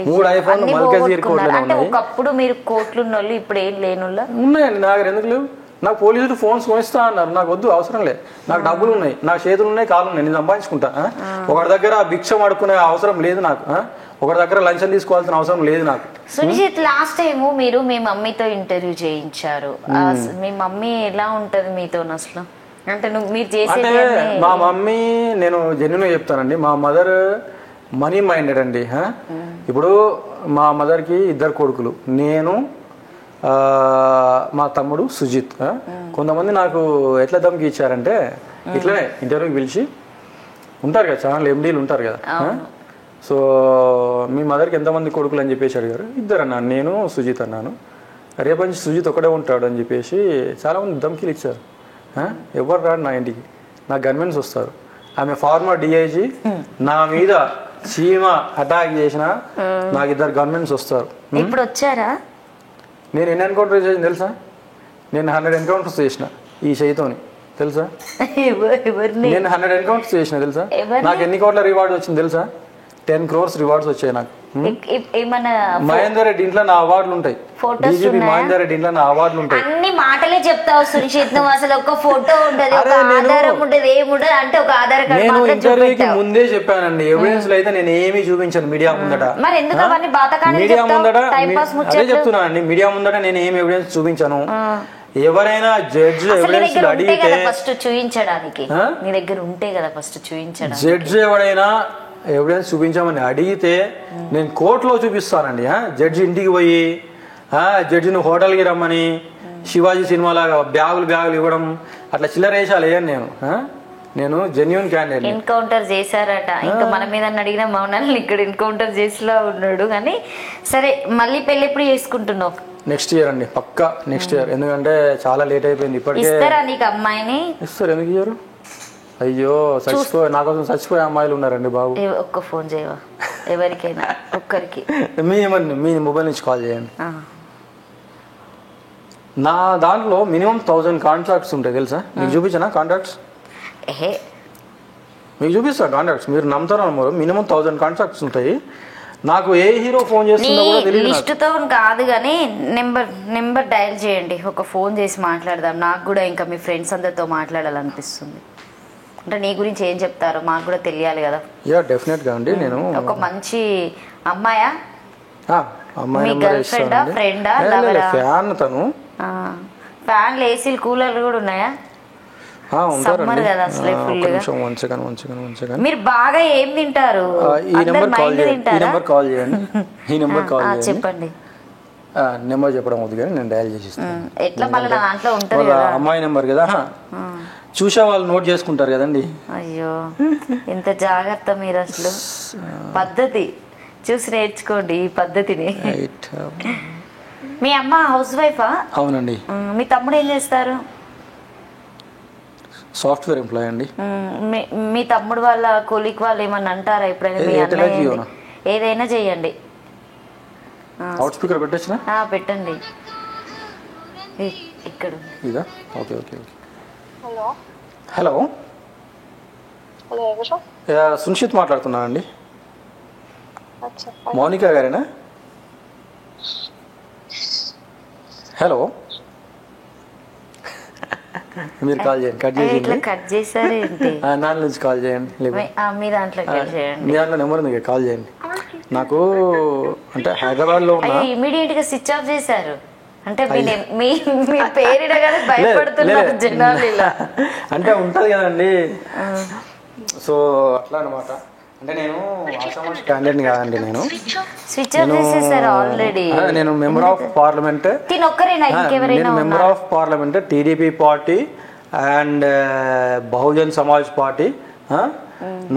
3 ఐఫోన్లు మల్కజీరి కోట్లోనే ఉన్నాయి. ఒకప్పుడు మీరు కోట్లు ఉన్నోళ్ళు, ఇప్పుడు ఏం లేనుల్లా ఉన్నాయండి. నాకు ఎందుకు లేవు? నాకు పోలీసులు ఫోన్స్ కొనిస్తా అన్నారు, నాకు వద్దు, అవసరం లేదు. నాకు డబ్బులు ఉన్నాయి, నాకు చేతులు ఉన్నాయి, కాళ్ళు ఉన్నాయి, నేను సంపాదించుకుంటా. ఒకటి దగ్గర భిక్షం అడుక్కునే అవసరం లేదు నాకు, ఒకటి దగ్గర లంచం తీసుకోవాల్సిన అవసరం లేదు నాకు. సునిషిత్, లాస్ట్ టైం మీరు మీ మమ్మీతో ఇంటర్వ్యూ చేయించారు. మీ మమ్మీ ఎలా ఉంటది మీతో అసలు? అంటే మీరు చేసే మా మమ్మీ, నేను జెన్యున్గా చెప్తానండి, మా మదర్ మనీ మైండెడ్ అండి. ఇప్పుడు మా మదర్కి 2 కొడుకులు, నేను, మా తమ్ముడు సుజిత్. కొంతమంది నాకు ఎట్లా దమ్కి ఇచ్చారంటే, ఇట్లనే ఇంటర్వ్యూకి పిలిచి ఉంటారు కదా, ఛానల్ ఎండీలు ఉంటారు కదా, సో మీ మదర్కి ఎంతమంది కొడుకులు అని చెప్పేసి అడిగారు. 2 అన్నాను, నేను సుజిత్ అన్నాను. రేపు నుంచి సుజిత్ ఒకడే ఉంటాడు అని చెప్పేసి చాలామంది ధమ్కీలు ఇచ్చారు. ఎవరు రాడు నా ఇంటికి, నా గన్మెన్స్ వస్తారు. ఆమె ఫార్మర్ డిఐజీ, నా మీద చీమ అటాక్ చేసిన నాకు 2 గన్మెన్స్ వస్తారు. ఇప్పుడు వచ్చారా? నేను ఎన్ని ఎన్కౌంటర్ చేసిన తెలుసా? నేను 100 ఎన్కౌంటర్స్ చేసిన ఈ చేయితోని, తెలుసా? నేను 100 ఎన్కౌంటర్స్ చేసిన తెలుసా? నాకు ఎన్ని కోట్ల రివార్డ్ వచ్చింది తెలుసా? 10 crores రివార్డ్స్ వచ్చాయి నాకు. ఏమన్నా మహేందర్ రెడ్డి ఇంట్లో నా అవార్డులు ఉంటాయి. Photos డీజీపీ మహేందర్ రెడ్డి ఇంట్లో నా అవార్డులు ఉంటాయి. అన్ని మాటలే చెప్తావు సునిశ్చిత్, నువ్వు అసలు ఒక ఫోటో ఉండదు, ఒక ఆధారం ఉండదు, ఏముండదు, అంటే ఒక ఆధార్ కార్డు నేను మాత్రం ఇంటర్వ్యూకి చూపెట్టావు. ముందే చెప్పానండి, ఎవిడెన్స్ అయితే నేను ఏమీ చూపించాను మీడియా ముందట. మరి ఎందుకు అవన్నీ బాతకాని మీడియా ముందట టైం పాస్ అదే ముచ్చట్లు? చెప్తున్నానండి, మీడియా ముందట నేను ఏమి ఎవిడెన్స్ చూపించాను. ఎవరైనా జడ్జ్ ఎవిడెన్స్ అడిగితే ఫస్ట్ చూపించడానికి నీ దగ్గర ఉంటే కదా ఫస్ట్ చూపించడానికి. జడ్జ్ ఎవడైనా ఎవిడెన్స్ చూపించామని అడిగితే నేను కోర్టులో చూపిస్తానండి. జడ్జి ఇంటికి పోయి జడ్జిని హోటల్కి రమ్మని శివాజీ సినిమాలాగా బ్యాగులు ఇవ్వడం అట్లా చిల్లరేసాలు వేయను నేను జెన్యూన్ క్యాండిడేట్. ఎన్కౌంటర్ చేశారట, ఇంకా మన మీద అడిగిన మౌనాన్ని ఇక్కడ ఎన్కౌంటర్ చేసేలా ఉన్నాడు. కానీ సరే, మళ్ళీ పెళ్లి ఎప్పుడు చేసుకుంటున్నావు? నెక్స్ట్ ఇయర్ అండి, పక్కా నెక్స్ట్ ఇయర్. ఎందుకంటే చాలా లేట్ అయిపోయింది ఇప్పటికే. ఇస్తారా నీకు అమ్మాయిని? ఇస్తారు, ఎందుకు ఇయ్యరు? అయ్యో నా కోసం చచ్చిపోయే అమ్మాయిలు ఉన్నారండి బాబు. ఒక్క ఫోన్ చేయవా ఎవరికైనా ఒక్కరికి? మీ మొబైల్ నుంచి కాల్ చేయండి. నా దాంట్లో మినిమం 1000 కాంట్రాక్ట్స్ ఉంటాయి తెలుసా? మీకు చూపించానా కాంట్రాక్ట్స్? మీకు చూపిస్తా కాంట్రాక్ట్స్, మీరు నమ్ముతారో నమ్మరు. మినిమం 1000 కాంట్రాక్ట్స్ ఉంటాయి. నాకు ఏ హీరో ఫోన్ చేస్తుందో కూడా తెలియదు. లిస్టుతో కాదు కానీ నెంబర్ డయల్ చేయండి, ఒక ఫోన్ చేసి మాట్లాడదాం. నాకు కూడా ఇంకా మీ ఫ్రెండ్స్ అందరితో మాట్లాడాలనిపిస్తుంది. అంటే నీ గురించి ఏం చెప్తారో మాకు కూడా తెలియాలి కదా. యా డెఫినెట్ గా అండి. నేను ఒక మంచి అమ్మాయా? అమ్మాయి ఫ్రెండా? ఫ్యాన్ తను. ఫ్యాన్లు, ఏసీలు, కూలర్లు కూడా ఉన్నాయా? సమ్మర్ కదా అసలే ఫుల్గా. మీరు బాగా ఏం తింటారు? ఈ నెంబర్ కాల్ చేయండి. ఈ నెంబర్ కాల్ చేయండి. చెప్పండి. నెంబర్ చెప్పడం అవుతుంది కానీ నేను డయల్ చేసి ఇస్తాను. ఎట్లా మళ్ళీ నా దాంట్లో ఉంటుంది కదా, అమ్మాయి నెంబర్ కదా, చూసే వాళ్ళు నోట్ చేసుకుంటారు కదండి. అయ్యో ఎంత జాగ్రత్త మీరు, అసలు పద్ధతి చూసి నేర్చుకోండి ఈ పద్ధతిని. మీ అమ్మ హౌస్ వైఫా? అవునండి. మీ తమ్ముడు ఏం చేస్తారు? సాఫ్ట్వేర్ ఎంప్లాయ్ అండి. మీ తమ్ముడు వాళ్ళ కొలీగ్ వాళ్ళు ఏమన్నా అంటారా ఎప్పుడైనా? ఏదైనా చెయ్యండి. అవుట్ స్పీకర్ పెట్టొచ్చిన పెట్టండి. ఇక్కడ ఇదా? Okay okay okay. Hello, Sunishith మాట్లాడుతున్నా అండి. మౌనిక గారేనా? హలో, మీరు కాల్ చేయండి. కట్ చేసారేంటి? నా నుంచి కాల్ చేయండి. మీ దాంట్లో మీ దాంట్లో నెంబర్ ఉంది, కాల్ చేయండి. నాకు అంటే హైదరాబాద్లో ఇమీడియట్ గా స్విచ్ ఆఫ్ చేశారు. అంటే మీ పేరు భయపడుతున్నారు జనాలు ఇలా. అంటే ఉంటది కదండి, సో అట్లా అనమాట. అంటే నేను ఆసామాషి క్యాండిడేట్ కాదండి. నేను స్విచ్ ఆఫ్ చేసేసారు ఆల్రెడీ. నేను మెంబర్ ఆఫ్ పార్లమెంట్. నేను member of parliament TDP party and Bahujan Samaj party.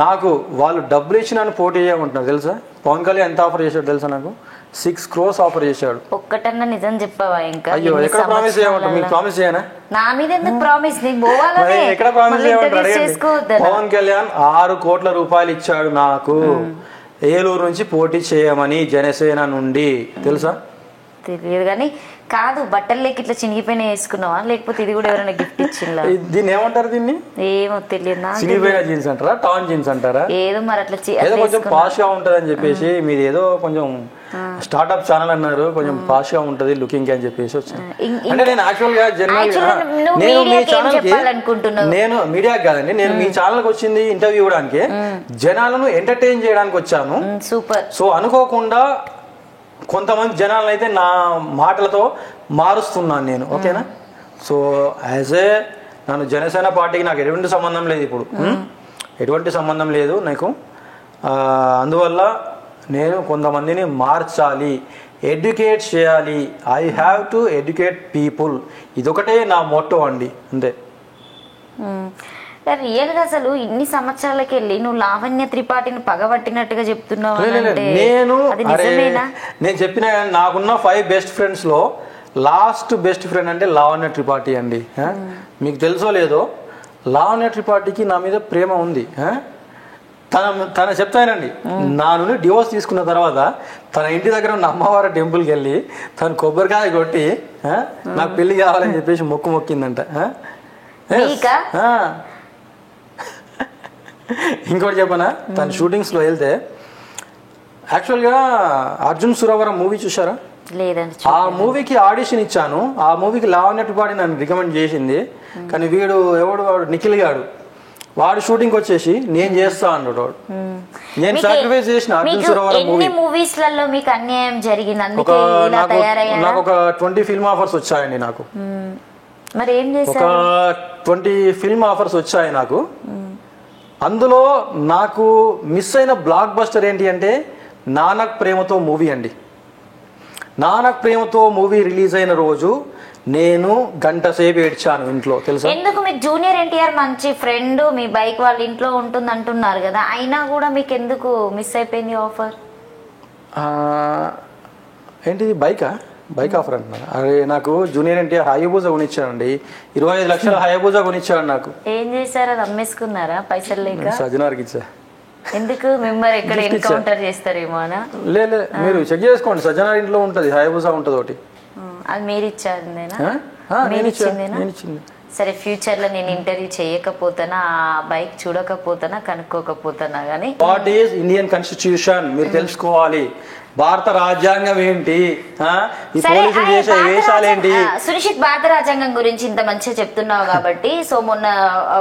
నాకు వాళ్ళు డబ్బులు ఇచ్చి నన్ను పోటీ చేయమంటున్నారు తెలుసా? పవన్ కళ్యాణ్ ఎంత ఆఫర్ చేశాడు తెలుసా? నాకు 6 crores ఆఫర్ చేశాడు. ఒక్కటన్నా నిజం చెప్పావా? ఇంకా అయ్యో ఎక్కడ ప్రామిస్ చేయమంటారు? మీకు ప్రామిస్ చేయనా? నా మీద ఎందుకు ప్రామిస్? ఎక్కడ ప్రామిస్ చేయమంటారు? పవన్ కళ్యాణ్ 6 కోట్ల రూపాయలు ఇచ్చాడు నాకు ఏలూరు నుంచి పోటీ చేయమని, జనసేన నుండి. తెలుసా? తెలియదు కానీ కాదు, బట్టల్లోకి ఇట్లా చినిగిపోయిన వేసుకున్నావా, లేకపోతే ఇది కూడా ఎవరైనా గిఫ్ట్ ఇచ్చిందా? దీన్ని ఏమంటారు? దీన్ని ఏమో తెలియదు. చినిగిపోయిన జీన్స్ అంటారా, టాన్ జీన్స్ అంటారా? ఏదో మరి అట్లా ఏదో కొంచెం పాష్ గా ఉంటది అని చెప్పేసి, మీరు ఏదో కొంచెం స్టార్ట్అప్ ఛానల్ అన్నారు, కొంచెం పాష్ గా ఉంటది లుకింగ్ అని చెప్పేసి వచ్చాను. అంటే నేను యాక్చువల్ గా నేను మీ ఛానల్ కి, నేను మీడియా కాదండి, నేను మీ ఛానల్ కి వచ్చింది ఇంటర్వ్యూ ఇవ్వడానికి, జనాలను ఎంటర్టైన్ చేయడానికి వచ్చాను. సూపర్. సో అనుకోకుండా కొంతమంది జనాలను అయితే నా మాటలతో మారుస్తున్నాను నేను. ఓకేనా? సో యాజ్ ఏ నన్ను జనసేన పార్టీకి నాకు ఎటువంటి సంబంధం లేదు ఇప్పుడు, ఎటువంటి సంబంధం లేదు నాకు. అందువల్ల నేను కొంతమందిని మార్చాలి, ఎడ్యుకేట్ చేయాలి. I have to educate people. ఇదొకటే నా మోటో అండి, అంతే. రియల్ గా అసలు ఇన్ని సంవత్సరాలకి వెళ్ళి నువ్వు లావణ్య త్రిపాఠిని పగబట్టినట్టుగా చెప్తున్నావు. నేను చెప్పిన నాకున్న 5 బెస్ట్ ఫ్రెండ్స్ లో లాస్ట్ బెస్ట్ ఫ్రెండ్ అంటే లావణ్య త్రిపాఠి అండి. మీకు తెలుసో లేదో, లావణ్య త్రిపాఠికి నా మీద ప్రేమ ఉంది. తన చెప్తానండి, నా నుండి డివోర్స్ తీసుకున్న తర్వాత తన ఇంటి దగ్గర ఉన్న అమ్మవారి టెంపుల్కి వెళ్ళి తను కొబ్బరికాయ కొట్టి నాకు పెళ్లి కావాలని చెప్పేసి మొక్కిందంట. ఇంకోటి చెప్పనా, తన షూటింగ్స్లో వెళ్తే యాక్చువల్గా అర్జున్ సురవరం మూవీ చూసారా? లేదండి. ఆ మూవీకి ఆడిషన్ ఇచ్చాను. ఆ మూవీకి లావణ్య త్రిపాఠి నన్ను రికమెండ్ చేసింది. కానీ వాడు నిఖిల్ గాడు వాడు షూటింగ్ వచ్చేసి నేను చేస్తా అన్నాడు. నేను సాక్రిఫైస్ చేసిన అర్జున్ సురవరం మూవీ. మూవీస్ లలో మీకు అన్యాయం జరిగింది, అందుకే ఇలా తయారయ్యారా? నాకు ఒక 20 ఫిల్మ్ ఆఫర్స్ వచ్చాయండి. నాకు మరి ఏం చేశారు? ఒక 20 ఫిల్మ్ ఆఫర్స్ వచ్చాయి నాకు. అందులో నాకు మిస్ అయిన బ్లాక్ బస్టర్ ఏంటి అంటే నానక్ ప్రేమతో మూవీ అండి. నానక్ ప్రేమతో మూవీ రిలీజ్ అయిన రోజు నేను గంట సేపు ఏడ్చాను ఇంట్లో, తెలుసా? ఎందుకు? మీకు జూనియర్ ఎన్టీఆర్ మంచి ఫ్రెండ్, మీ బైక్ వాళ్ళ ఇంట్లో ఉంటుంది అంటున్నారు కదా, అయినా కూడా మీకు ఎందుకు మిస్ అయిపోయింది ఆఫర్? ఏంటిది బైక్ ఆఫర్ అంటున్నా? అరే నాకు జూనియర్ ఎన్టీఆర్ హయాబుజా కొనిచ్చాడండి. 25 లక్షల హయాబుజా కొనిచ్చాడు నాకు. ఏం చేశారు? అది అమ్మేసుకున్నారా పైసలు లేక? సజ్జనార్కి ఇచ్చా. ఎందుకు? మిమ్మల్ని ఎక్కడ ఎన్కౌంటర్ చేస్తారేమో అనా? లే మీరు చెక్ చేసుకోండి, సజ్జనార్ ఇంట్లో ఉంటుంది, హయాబుజా ఉంటుంది ఒకటి. అది మీరు ఇచ్చారుందేనా? నేను ఇచ్చింది. సరే, ఫ్యూచర్ లో నేను ఇంటర్వ్యూ చేయకపోతానా, ఆ బైక్ చూడకపోతానా, కనుక్కోకపోతానా గానీ వాట్ ఈస్ ఇండియన్ కాన్స్టిట్యూషన్ మీరు తెలుసుకోవాలి. భారత రాజ్యాంగం ఏంటి, ఈ పోలీసులు చేసే వేషాలు ఏంటి? సునిశ్చిత్, భారత రాజ్యాంగం గురించి ఇంత మంచిగా చెప్తున్నావు కాబట్టి, సో మొన్న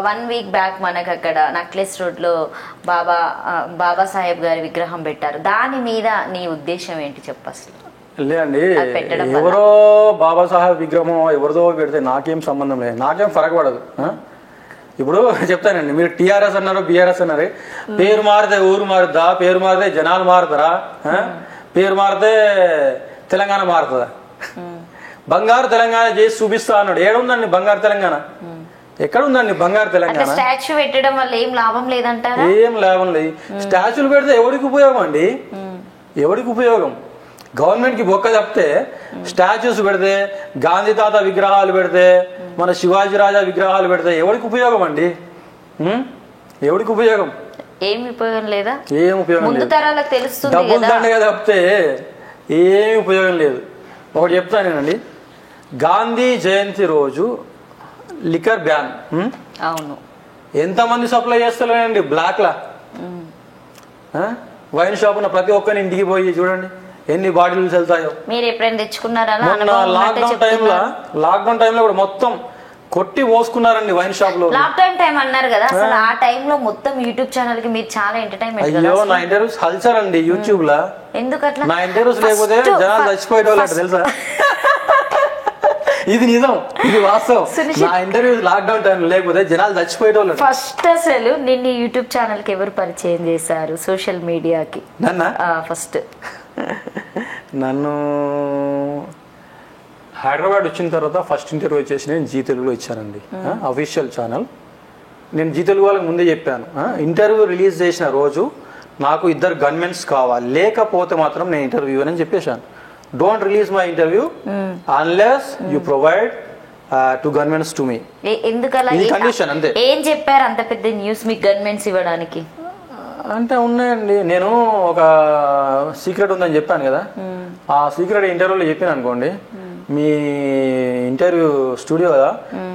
1 వీక్ బ్యాక్ మనకు అక్కడ నక్లెస్ రోడ్ లో బాబాసాహెబ్ గారి విగ్రహం పెట్టారు. దాని మీద నీ ఉద్దేశం ఏంటి చెప్పు అసలు? లేదండి, ఎవరో బాబాసాహెబ్ విగ్రహం ఎవరిదో పెడితే నాకేం సంబంధం లేదు, నాకేం ఫరక పడదు. ఇప్పుడు చెప్తానండి, మీరు టీఆర్ఎస్ అన్నారు, బీఆర్ఎస్ అన్నారు, పేరు మారితే ఊరు మారుద్దా? పేరు మారితే జనాలు మారుతారా? పేరు మారితే తెలంగాణ మారుతుందా? బంగారు తెలంగాణ చేసి చూపిస్తా అన్నాడు. ఏడుందండి బంగారు తెలంగాణ? ఎక్కడ ఉందండి బంగారు తెలంగాణ? స్టాచ్యూ పెట్టడం వల్ల ఏం లాభం లేదంటారా? ఏం లాభం లేదు. స్టాచ్యూలు పెడితే ఎవరికి ఉపయోగం అండి? ఎవరికి ఉపయోగం? గవర్నమెంట్ కి బొక్క తప్పితే స్టాచ్యూస్ పెడితే, గాంధీ తాత విగ్రహాలు పెడితే, మన శివాజీ రాజా విగ్రహాలు పెడితే ఎవరికి ఉపయోగం అండి? ఎవరికి ఉపయోగం? ఏమి ఉపయోగం లేదా? ఏం ఉపయోగం లేదు. డబ్బులు దండగా తప్పితే ఏమి ఉపయోగం లేదు. ఒకటి చెప్తానేనండి, గాంధీ జయంతి రోజు లిక్కర్ బ్యాన్. అవును, ఎంతమంది సప్లై చేస్తలేనండి బ్లాక్ లా? వైన్ షాప్ ఉన్న ప్రతి ఒక్కరిని ఇంటికి పోయి చూడండి ఎన్ని బాటిల్ వెళ్తాయో. మీరు ఎప్పుడైనా తెచ్చుకున్నారా? లాక్డౌన్ టైంలో కూడా మొత్తం కొట్టి మోసుకున్నారండి వైన్ షాప్ లో. లాక్డౌన్ టైం అన్నారు కదా, అసలు ఆ టైంలో మొత్తం యూట్యూబ్ ఛానల్ కి మీరు చాలా ఎంటర్టైన్మెంట్. అయ్యో, నా ఇంటర్వ్యూస్ హల్చర్ అండి యూట్యూబ్ లా. ఎందుకు అట్లా? నా ఇంటర్వ్యూస్ లేకపోతే జనాలు చచ్చిపోయేటోళ్ళు, తెలుసా? ఇది నిజం, ఇది వాస్తవం. నా ఇంటర్వ్యూస్ లాక్డౌన్ టైం లేకపోతే జనాలు చచ్చిపోయేటోళ్ళు. ఫస్ట్ అసలు నిన్ను యూట్యూబ్ ఛానల్ కి ఎవరు పరిచయం చేశారు సోషల్ మీడియాకి? ఫస్ట్ నన్ను హైదరాబాద్ వచ్చిన తర్వాత ఫస్ట్ ఇంటర్వ్యూ వచ్చేసి నేను జీ తెలుగులో ఇచ్చానండి, అఫీషియల్ ఛానల్. నేను జీ తెలుగు వాళ్ళకి ముందే చెప్పాను, ఇంటర్వ్యూ రిలీజ్ చేసిన రోజు నాకు 2 గన్మెన్స్ కావాలి, లేకపోతే మాత్రం నేను ఇంటర్వ్యూ అని చెప్పేశాను. Don't release my interview unless you provide 2 gunmens to me. ఎందుకలా? కండిషన్ అంతే. ఏం చెప్పారు అంత పెద్ద న్యూస్ మీకు గన్మెన్స్ ఇవ్వడానికి? అంటే ఉన్నాయండి, నేను ఒక సీక్రెట్ ఉందని చెప్పాను కదా, ఆ సీక్రెట్ ఇంటర్వ్యూలో చెప్పాను అనుకోండి, మీ ఇంటర్వ్యూ స్టూడియో కదా,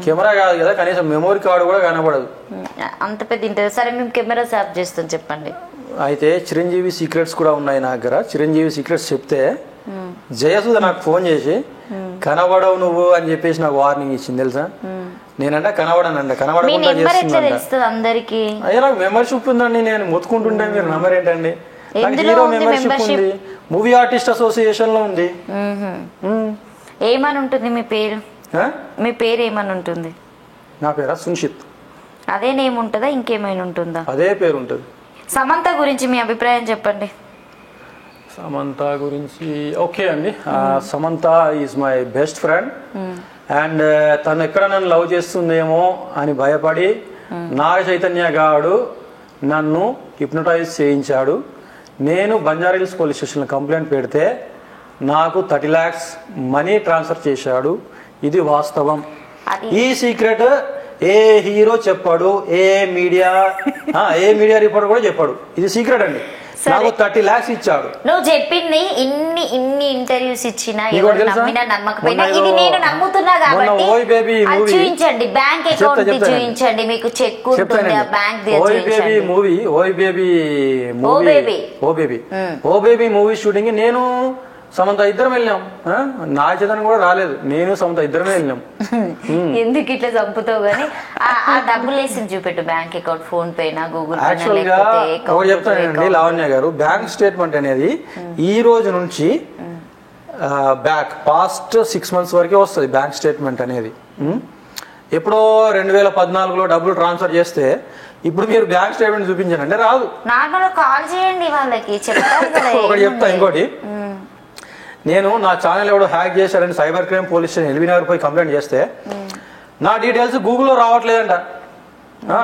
కెమెరా కాదు కదా, కనీసం మెమోరీ కార్డు కూడా కనబడదు. అంత పెద్ద ఇంటర్వ్యూ. సరే, మేము కెమెరా ఆఫ్ చేస్తాం, చెప్పండి. అయితే చిరంజీవి సీక్రెట్స్ కూడా ఉన్నాయి నా దగ్గర. చిరంజీవి సీక్రెట్స్ చెప్తే జయసుధ నాకు ఫోన్ చేసి కనబడవు నువ్వు అని చెప్పేసి నాకు వార్నింగ్ ఇచ్చింది, తెలుసా? నేనంట కనబడనంట, కనబడకుండా చేస్తుందంట. అయ్యా, నాకు మెంబర్షిప్ ఉందండి, నేను మొత్తుకుంటుంటే మీరు నంబర్ ఏంటండి? నాకు హీరో మెంబర్షిప్ ఉంది, మూవీ ఆర్టిస్ట్ అసోసియేషన్ లో ఉంది. ఏమని ఉంటుంది మీ పేరు? మీ పేరు ఏమని ఉంటుంది? నా పేరా సునిశ్చిత్. అదే నేమ్ ఉంటుందా, ఇంకేమైనా ఉంటుందా? అదే పేరు ఉంటుంది. సమంత గురించి మీ అభిప్రాయం చెప్పండి. సమంత గురించి ఓకే అండి, Samantha is my best friend. And తను ఎక్కడ నన్ను లవ్ చేస్తుందేమో అని భయపడి నాగ చైతన్య గాడు నన్ను హిప్నటైజ్ చేయించాడు. నేను బంజారాహిల్స్ పోలీస్ స్టేషన్లో కంప్లైంట్ పెడితే నాకు 30 lakhs మనీ ట్రాన్స్ఫర్ చేశాడు. ఇది వాస్తవం. ఈ సీక్రెట్ ఏ హీరో చెప్పాడు, ఏ మీడియా రిపోర్టర్ కూడా చెప్పాడు. ఇది సీక్రెట్ అండి. నాకు 30 lakhs ఇచ్చాడు. నువ్వు చెప్పింది ఇన్ని ఇంటర్వ్యూస్ ఇచ్చినా ఇంకోటి ఎవరు తెలుసా? నమ్మినా నమ్మకపోయినా మొన్న ఇది ఏదో- నేను నమ్ముతున్నా కాబట్టి మొన్న ఓయ్ బేబీ అది మూవీ చూపించండి, బ్యాంక్ అకౌంట్ చెప్తానండి. చూపించండి, మీకు చెక్ ఉంటుంది ఆ బ్యాంక్ ఓయ్ బేబీ మూవీ ఓ బేబీ మూవీ షూటింగ్ నేను సమంత ఇద్దరం వెళ్ళాం. నా చేతను కూడా రాలేదు, నేను సమంత ఇద్దరమే వెళ్ళాం. ఎందుకు ఇట్లా చంపుతావు గానీ ఆ డబ్బులు వేసింది చూపెట్టు, బ్యాంక్ అకౌంట్, ఫోన్ పేనా, గూగుల్ పే, యాక్చువల్ గా ఒకటి చెప్తానండి లావణ్య గారు, బ్యాంక్ స్టేట్మెంట్ అనేది ఈ రోజు నుంచి బ్యాక్ పాస్ట్ 6 months వరకే వస్తుంది బ్యాంక్ స్టేట్మెంట్ అనేది. ఎప్పుడో 2014లో డబ్బులు ట్రాన్స్ఫర్ చేస్తే ఇప్పుడు మీరు బ్యాంక్ స్టేట్మెంట్ చూపించండి అంటే రాదు. నార్మల్ కాల్ చేయండి వాళ్ళకి, చెప్తారు కదా. ఒకటి చెప్తా, ఇంకోటి నేను నా ఛానల్ ఎవడో హ్యాక్ చేశారని cyber crime police station LB Nagar పోయి కంప్లైంట్ చేస్తే నా డీటెయిల్స్ గూగుల్లో రావట్లేదంట,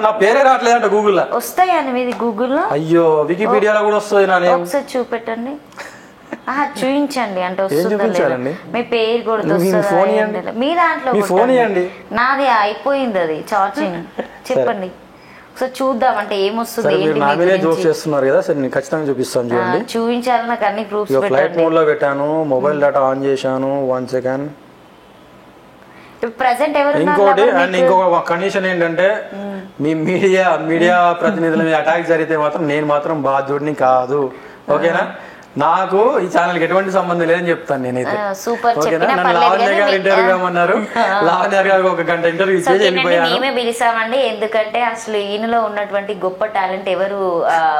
నా పేరే రావట్లేదంట గూగుల్లో. వస్తాయండి మీది గూగుల్లో? అయ్యో వికీపీడియాలో కూడా వస్తుంది నా నేమ్. ఒకసారి చూపెట్టండి, చూపించండి అంటే చూపించాలండి? వస్తుంది, మీ పేరు కూడా వస్తుంది మీ దాంట్లో. మీ ఫోన్ ఇవ్వండి. నాది అయిపోయింది అది ఛార్జింగ్. చెప్పండి ఒకసారి చూద్దాం అంటే ఏమొస్తుంది జోక్ చేస్తున్నారు కదా, సరే నేను ఖచ్చితంగా చూపిస్తాను చూడండి. చూపించాలి నాకు అన్ని ప్రూఫ్స్. ఫ్లైట్ మోడ్ లో పెట్టాను, మొబైల్ డేటా ఆన్ చేశాను. 1 second. ప్రెసెంట్ ఎవరు? ఇంకోటి అండ్ ఇంకొక కండిషన్ ఏంటంటే మీ మీడియా ప్రతినిధుల మీద అటాక్ జరిగితే మాత్రం నేను మాత్రం బాధ్యుడిని కాదు, ఓకేనా? నాకు ఈ ఛానల్ కి ఎటువంటి సంబంధం లేదని చెప్తాను నేనైతే. సూపర్. నన్ను లావణ్య గారు ఇంటర్వ్యూ కామన్నారు, లావణ్య గారికి 1 గంట ఇంటర్వ్యూ ఇచ్చేసి వెళ్ళిపోయాను. మేమే పిలిచామండి, ఎందుకంటే అసలు ఈయనలో ఉన్నటువంటి గొప్ప టాలెంట్ ఎవరు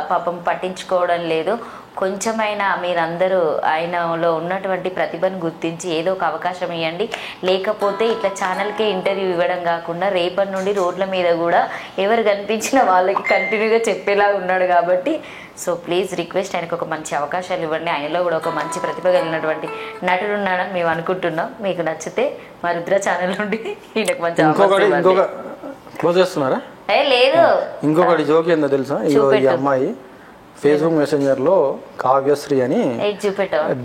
పాపం పట్టించుకోవడం లేదు. కొంచెమైనా మీరందరూ ఆయనలో ఉన్నటువంటి ప్రతిభను గుర్తించి ఏదో ఒక అవకాశం ఇవ్వండి. లేకపోతే ఇట్లా ఛానల్కే ఇంటర్వ్యూ ఇవ్వడం కాకుండా రేపటి నుండి రోడ్ల మీద కూడా ఎవరు కనిపించినా వాళ్ళకి కంటిన్యూగా చెప్పేలా ఉన్నాడు కాబట్టి సో ప్లీజ్ రిక్వెస్ట్, ఆయనకు ఒక మంచి అవకాశాలు ఇవ్వండి. ఆయనలో కూడా ఒక మంచి ప్రతిభ కలిగినటువంటి నటుడు ఉన్నాడని మేము అనుకుంటున్నాం. మీకు నచ్చితే మా రుద్ర ఛానల్ నుండి ఈయనకు మంచి ఇంకొక క్లోజ్ చేస్తున్నారా? లేదు. ఇంకొకటి జోక్ ఏందో తెలుసా? ఈ అమ్మాయి ఫేస్బుక్ మెసెంజర్ లో కావ్యశ్రీ అని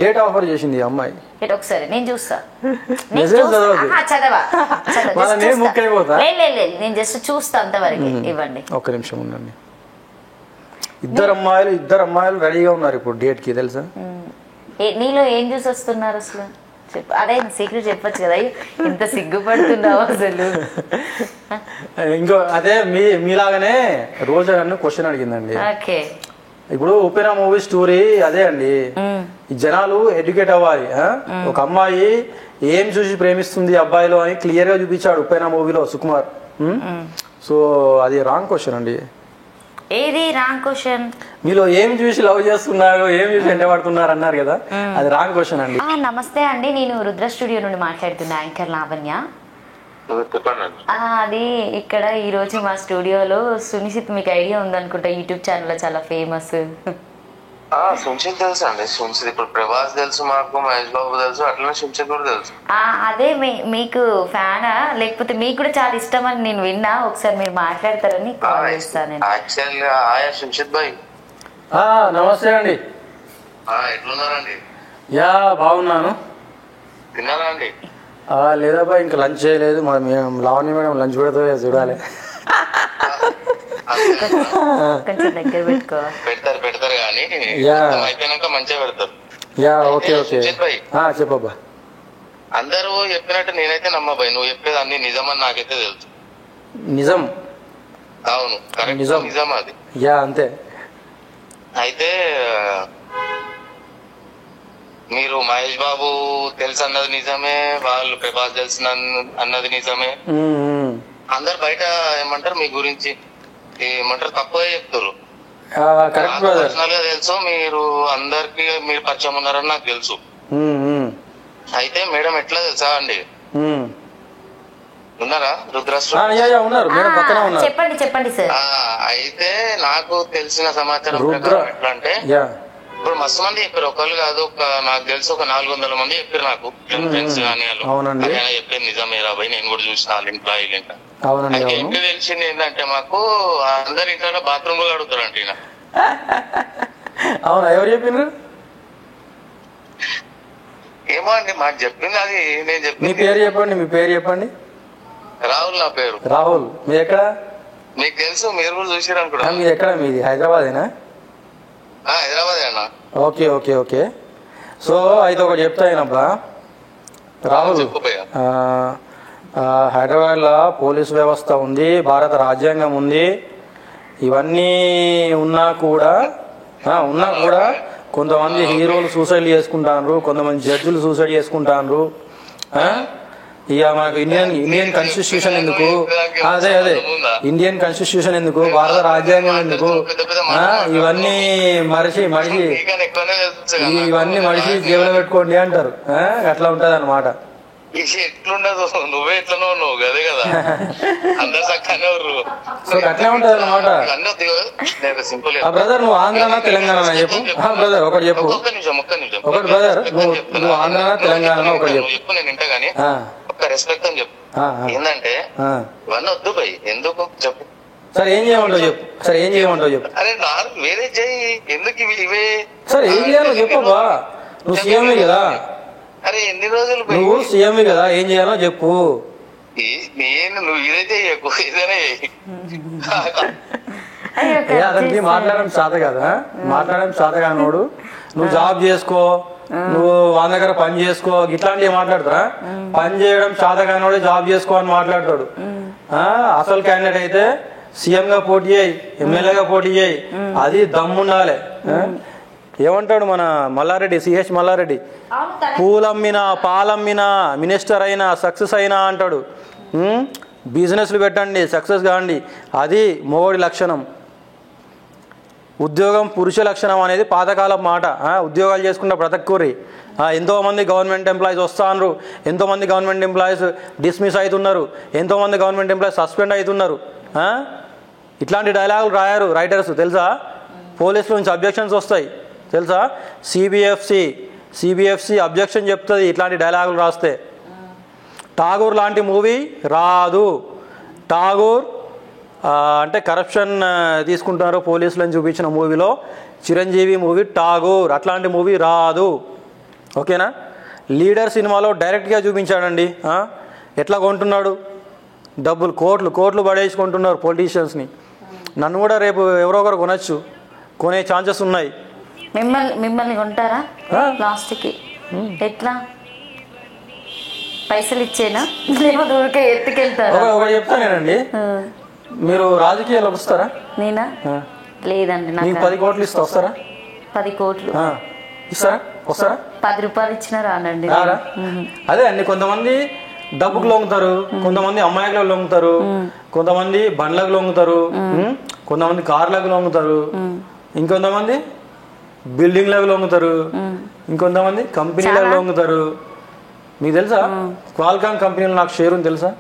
డేట్ ఆఫర్ చేసింది. ఈ అమ్మాయి ఒకసారి నేను చూస్తా, నేను జస్ట్ చూస్తా అంతవరకు. ఇవ్వండి, 1 నిమిషం ఉండండి. ఇద్దరు అమ్మాయిలు రెడీగా ఉన్నారు ఇప్పుడు డేట్ కి, తెలుసా? నీలో ఏం చూసి వస్తున్నారు అసలు? అదే సీక్రెట్ చెప్పొచ్చు కదా, ఇంత సిగ్గుపడుతున్నావు అసలు. ఇంకో అదే మీలాగానే రోజా నన్ను క్వశ్చన్ అడిగిందండి. ఓకే, ఇప్పుడు ఉపెరా మూవీ స్టోరీ అదే అండి. ఈ జనాలు ఎడ్యుకేట్ అవ్వాలి. ఒక అమ్మాయి ఏం చూసి ప్రేమిస్తుంది అబ్బాయిలో అని క్లియర్ గా చూపించాడు ఉపెరా మూవీలో సుకుమార్. సో అది రాంగ్ క్వశ్చన్ అండి. ఏది రాంగ్ క్వశ్చన్? మీలో ఏం చూసి లవ్ చేస్తున్నారు, ఏం చూసి ఎంటబడుతున్నారు అన్నారు కదా, అది రాంగ్ క్వశ్చన్ అండి. నమస్తే అండి, నేను రుద్ర స్టూడియో నుండి మాట్లాడుతున్నా, యాంకర్ లావణ్య. అది ఇక్కడ ఈ రోజు మా స్టూడియోలో సునిశిత్, మీకు ఐడియా ఉందనుకుంటా, యూట్యూబ్ ఛానల్ లో చాలా ఫేమస్. సునిశిత్ తెలుసు అండి. సునిశిత్ ఇప్పుడు ప్రభాస్ తెలుసు, మాకు మహేష్ బాబు తెలుసు, అట్లనే సునిశిత్ కూడా తెలుసు. అదే మీకు ఫ్యానా లేకపోతే మీకు కూడా చాలా ఇష్టం అని నేను విన్నా. ఒకసారి మీరు మాట్లాడతారని కాల్ చేస్తాను. యాక్చువల్గా సునిశిత్ భాయ్ నమస్తే అండి. ఎట్లున్నారండి? యా బాగున్నాను. తిన్నారా అండి? లేదా బాయ్, ఇంకా లంచ్ చేయలేదు. లావణ్య మేడం లంచ్ పెడతా చూడాలి. కొంచెం దగ్గర పెట్టుకో. పెడతారు కానీ అయిపోయినాక మంచిగా పెడతారు. Yeah okay okay. చెప్పబ్బా. అందరూ చెప్పినట్టు నేనైతే నమ్మబాయ్, నువ్వు చెప్పేది అన్ని నిజమని నాకైతే తెలుసు. నిజం? అవును, కరెక్ట్, నిజం అది. యా అంతే. అయితే మీరు మహేష్ బాబు తెలుసు అన్నది నిజమే, వాళ్ళు ప్రభాస్ తెలుసు అన్నది నిజమే. అందరు బయట ఏమంటారు మీ గురించి, ఏమంటారు తక్కువే చెప్తారు. పర్సనల్ గా తెలుసు, మీరు అందరికి మీరు పరిచయం ఉన్నారని నాకు తెలుసు. అయితే మేడం ఎట్లా తెలుసా అండి, ఉన్నారా రుద్రాష్ట్రం? చెప్పండి సార్. అయితే నాకు తెలిసిన సమాచారం ప్రకారం ఎట్లా అంటే, ఇప్పుడు మస్తు మంది చెప్పారు, ఒకళ్ళు కాదు, నాకు తెలిసి ఒక 400 మంది చెప్పారు నాకు, ఫ్రెండ్స్ కానీ వాళ్ళు చెప్పారు నిజమే రాబాయి, నేను కూడా చూసిన వాళ్ళ ఇంట్లో వీళ్ళ. అయితే ఎప్పుడు తెలిసింది ఏంటంటే, మాకు అందరి ఇంట్లో బాత్రూమ్ లో అడుగుతారంట ఈయన. అవునా, ఎవరు చెప్పిండ్రు? ఏమో అండి మాకు చెప్పింది అది, నేను చెప్పింది. మీ పేరు చెప్పండి. రాహుల్ నా పేరు. రాహుల్, మీరు ఎక్కడ? మీకు తెలుసు, మీరు కూడా చూసారు అనుకుంటా. మీది ఎక్కడ? మీది హైదరాబాదేనా? హైదరాబాద్ అన్న. Okay okay okay. సో అయితే ఒకటి చెప్తాయినబ్బా రాహుల్, హైదరాబాద్లో పోలీస్ వ్యవస్థ ఉంది, భారత రాజ్యాంగం ఉంది, ఇవన్నీ ఉన్నా కూడా కొంతమంది హీరోలు సూసైడ్ చేసుకుంటారు, కొంతమంది జడ్జిలు సూసైడ్ చేసుకుంటారు. ఇక మనకు ఇండియన్ కాన్స్టిట్యూషన్ ఎందుకు, అదే ఇండియన్ కాన్స్టిట్యూషన్ ఎందుకు, భారత రాజ్యాంగం ఎందుకు, ఇవన్నీ మనిషి జీవనం పెట్టుకోండి అంటారు. అట్లా ఉంటది అన్నమాట. ఎట్లుండదు, నువ్వే ఎట్లనో నువ్వు గదే కదా, అందరు చక్కనే అట్లా ఉంటది అన్నమాట. బ్రదర్ నువ్వు ఆంధ్రానా తెలంగాణ చెప్పు బ్రదర్, ఒకటి చెప్పు. ఒక్క నిమిషం ఒకటి బ్రదర్, నువ్వు ఆంధ్రానా తెలంగాణ ఒకటి చెప్పు, నేను వింటా గానీ ఒక్క రెస్పెక్ట్ అని చెప్పు. ఏంటంటే ఇవన్నీ వద్దు భయ్, ఎందుకు చెప్పు. సరే ఏం చేయమంటావు చెప్పు. అరే వేరే చెయ్యి, ఎందుకు ఇవే. సరే ఏం చేయాలో చెప్పబ్బా, నువ్వు సీఎంఏ కదా. అరే ఎన్ని రోజులు నువ్వు సీఎంఏ కదా, ఏం చేయాలో చెప్పు. నేను నువ్వు ఇదే చెయ్యకు, ఇదేనే అతనికి మాట్లాడడం చేత కదా, మాట్లాడడం చేత కానోడు నువ్వు జాబ్ చేసుకో, నువ్వు వాళ్ళ దగ్గర పని చేసుకో, ఇట్లాంటివి మాట్లాడతారా? పని చేయడం చేత కానోడే జాబ్ చేసుకో అని మాట్లాడతాడు. అసలు క్యాండిడేట్ అయితే సీఎం గా పోటీ చేయి, ఎమ్మెల్యేగా పోటీ చేయి, అది దమ్ముండాలి. ఏమంటాడు మన మల్లారెడ్డి, సిహెచ్ మల్లారెడ్డి, పూలమ్మినా పాలమ్మినా మినిస్టర్ అయినా సక్సెస్ అయినా అంటాడు. బిజినెస్లు పెట్టండి, సక్సెస్ కాండి, అది మొగోడి లక్షణం. ఉద్యోగం పురుష లక్షణం అనేది పాతకాలం మాట. ఉద్యోగాలు చేసుకున్న బ్రతకూరి. ఎంతోమంది గవర్నమెంట్ ఎంప్లాయీస్ వస్తున్నారు, ఎంతోమంది గవర్నమెంట్ ఎంప్లాయీస్ డిస్మిస్ అవుతున్నారు, ఎంతోమంది గవర్నమెంట్ ఎంప్లాయీస్ సస్పెండ్ అవుతున్నారు. ఇట్లాంటి డైలాగులు రాయారు రైటర్స్ తెలుసా. పోలీసుల నుంచి అబ్జెక్షన్స్ వస్తాయి తెలుసా. సిబిఎఫ్సి అబ్జెక్షన్ చెప్తుంది ఇట్లాంటి డైలాగులు రాస్తే. ఠాగూర్ లాంటి మూవీ రాదు. ఠాగూర్ అంటే కరప్షన్ తీసుకుంటున్నారు పోలీసులను చూపించిన మూవీలో చిరంజీవి మూవీ ఠాగూర్, అట్లాంటి మూవీ రాదు. ఓకేనా. లీడర్ సినిమాలో డైరెక్ట్గా చూపించాడండి ఎట్లా కొంటున్నాడు, డబ్బులు కోట్లు పడేసుకుంటున్నారు పొలిటీషియన్స్ని. నన్ను కూడా రేపు ఎవరో ఒకరు కొనొచ్చు, కొనే ఛాన్సెస్ ఉన్నాయి. మిమ్మల్ని కొంటారా లాస్ట్కి? ఎట్లా, పైసలు ఇచ్చేనా లేకపోతే ఊరికే ఎత్తుకెళ్తారా? ఒకటి చెప్తానేనండి, మీరు రాజకీయాల్లోకి వస్తారా? నేనా? లేదండి. నాకు 10 కోట్లు ఇస్తా, వస్తారా? 10 కోట్లు ఇస్తారా? వస్తారా? 10 రూపాయలు ఇచ్చినా రానండి. అదే అండి, కొంతమంది డబ్బుకు లొంగుతారు, కొంతమంది అమ్మాయిలకు లొంగుతారు, కొంతమంది బండ్లకు లొంగుతారు, కొంతమంది కార్లకు లొంగుతారు, ఇంకొంతమంది బిల్డింగ్లకు లొంగుతారు, ఇంకొంతమంది కంపెనీలకు లొంగుతారు. మీకు తెలుసా క్వాల్కామ్ కంపెనీలో నాకు షేర్ ఉంది తెలుసా?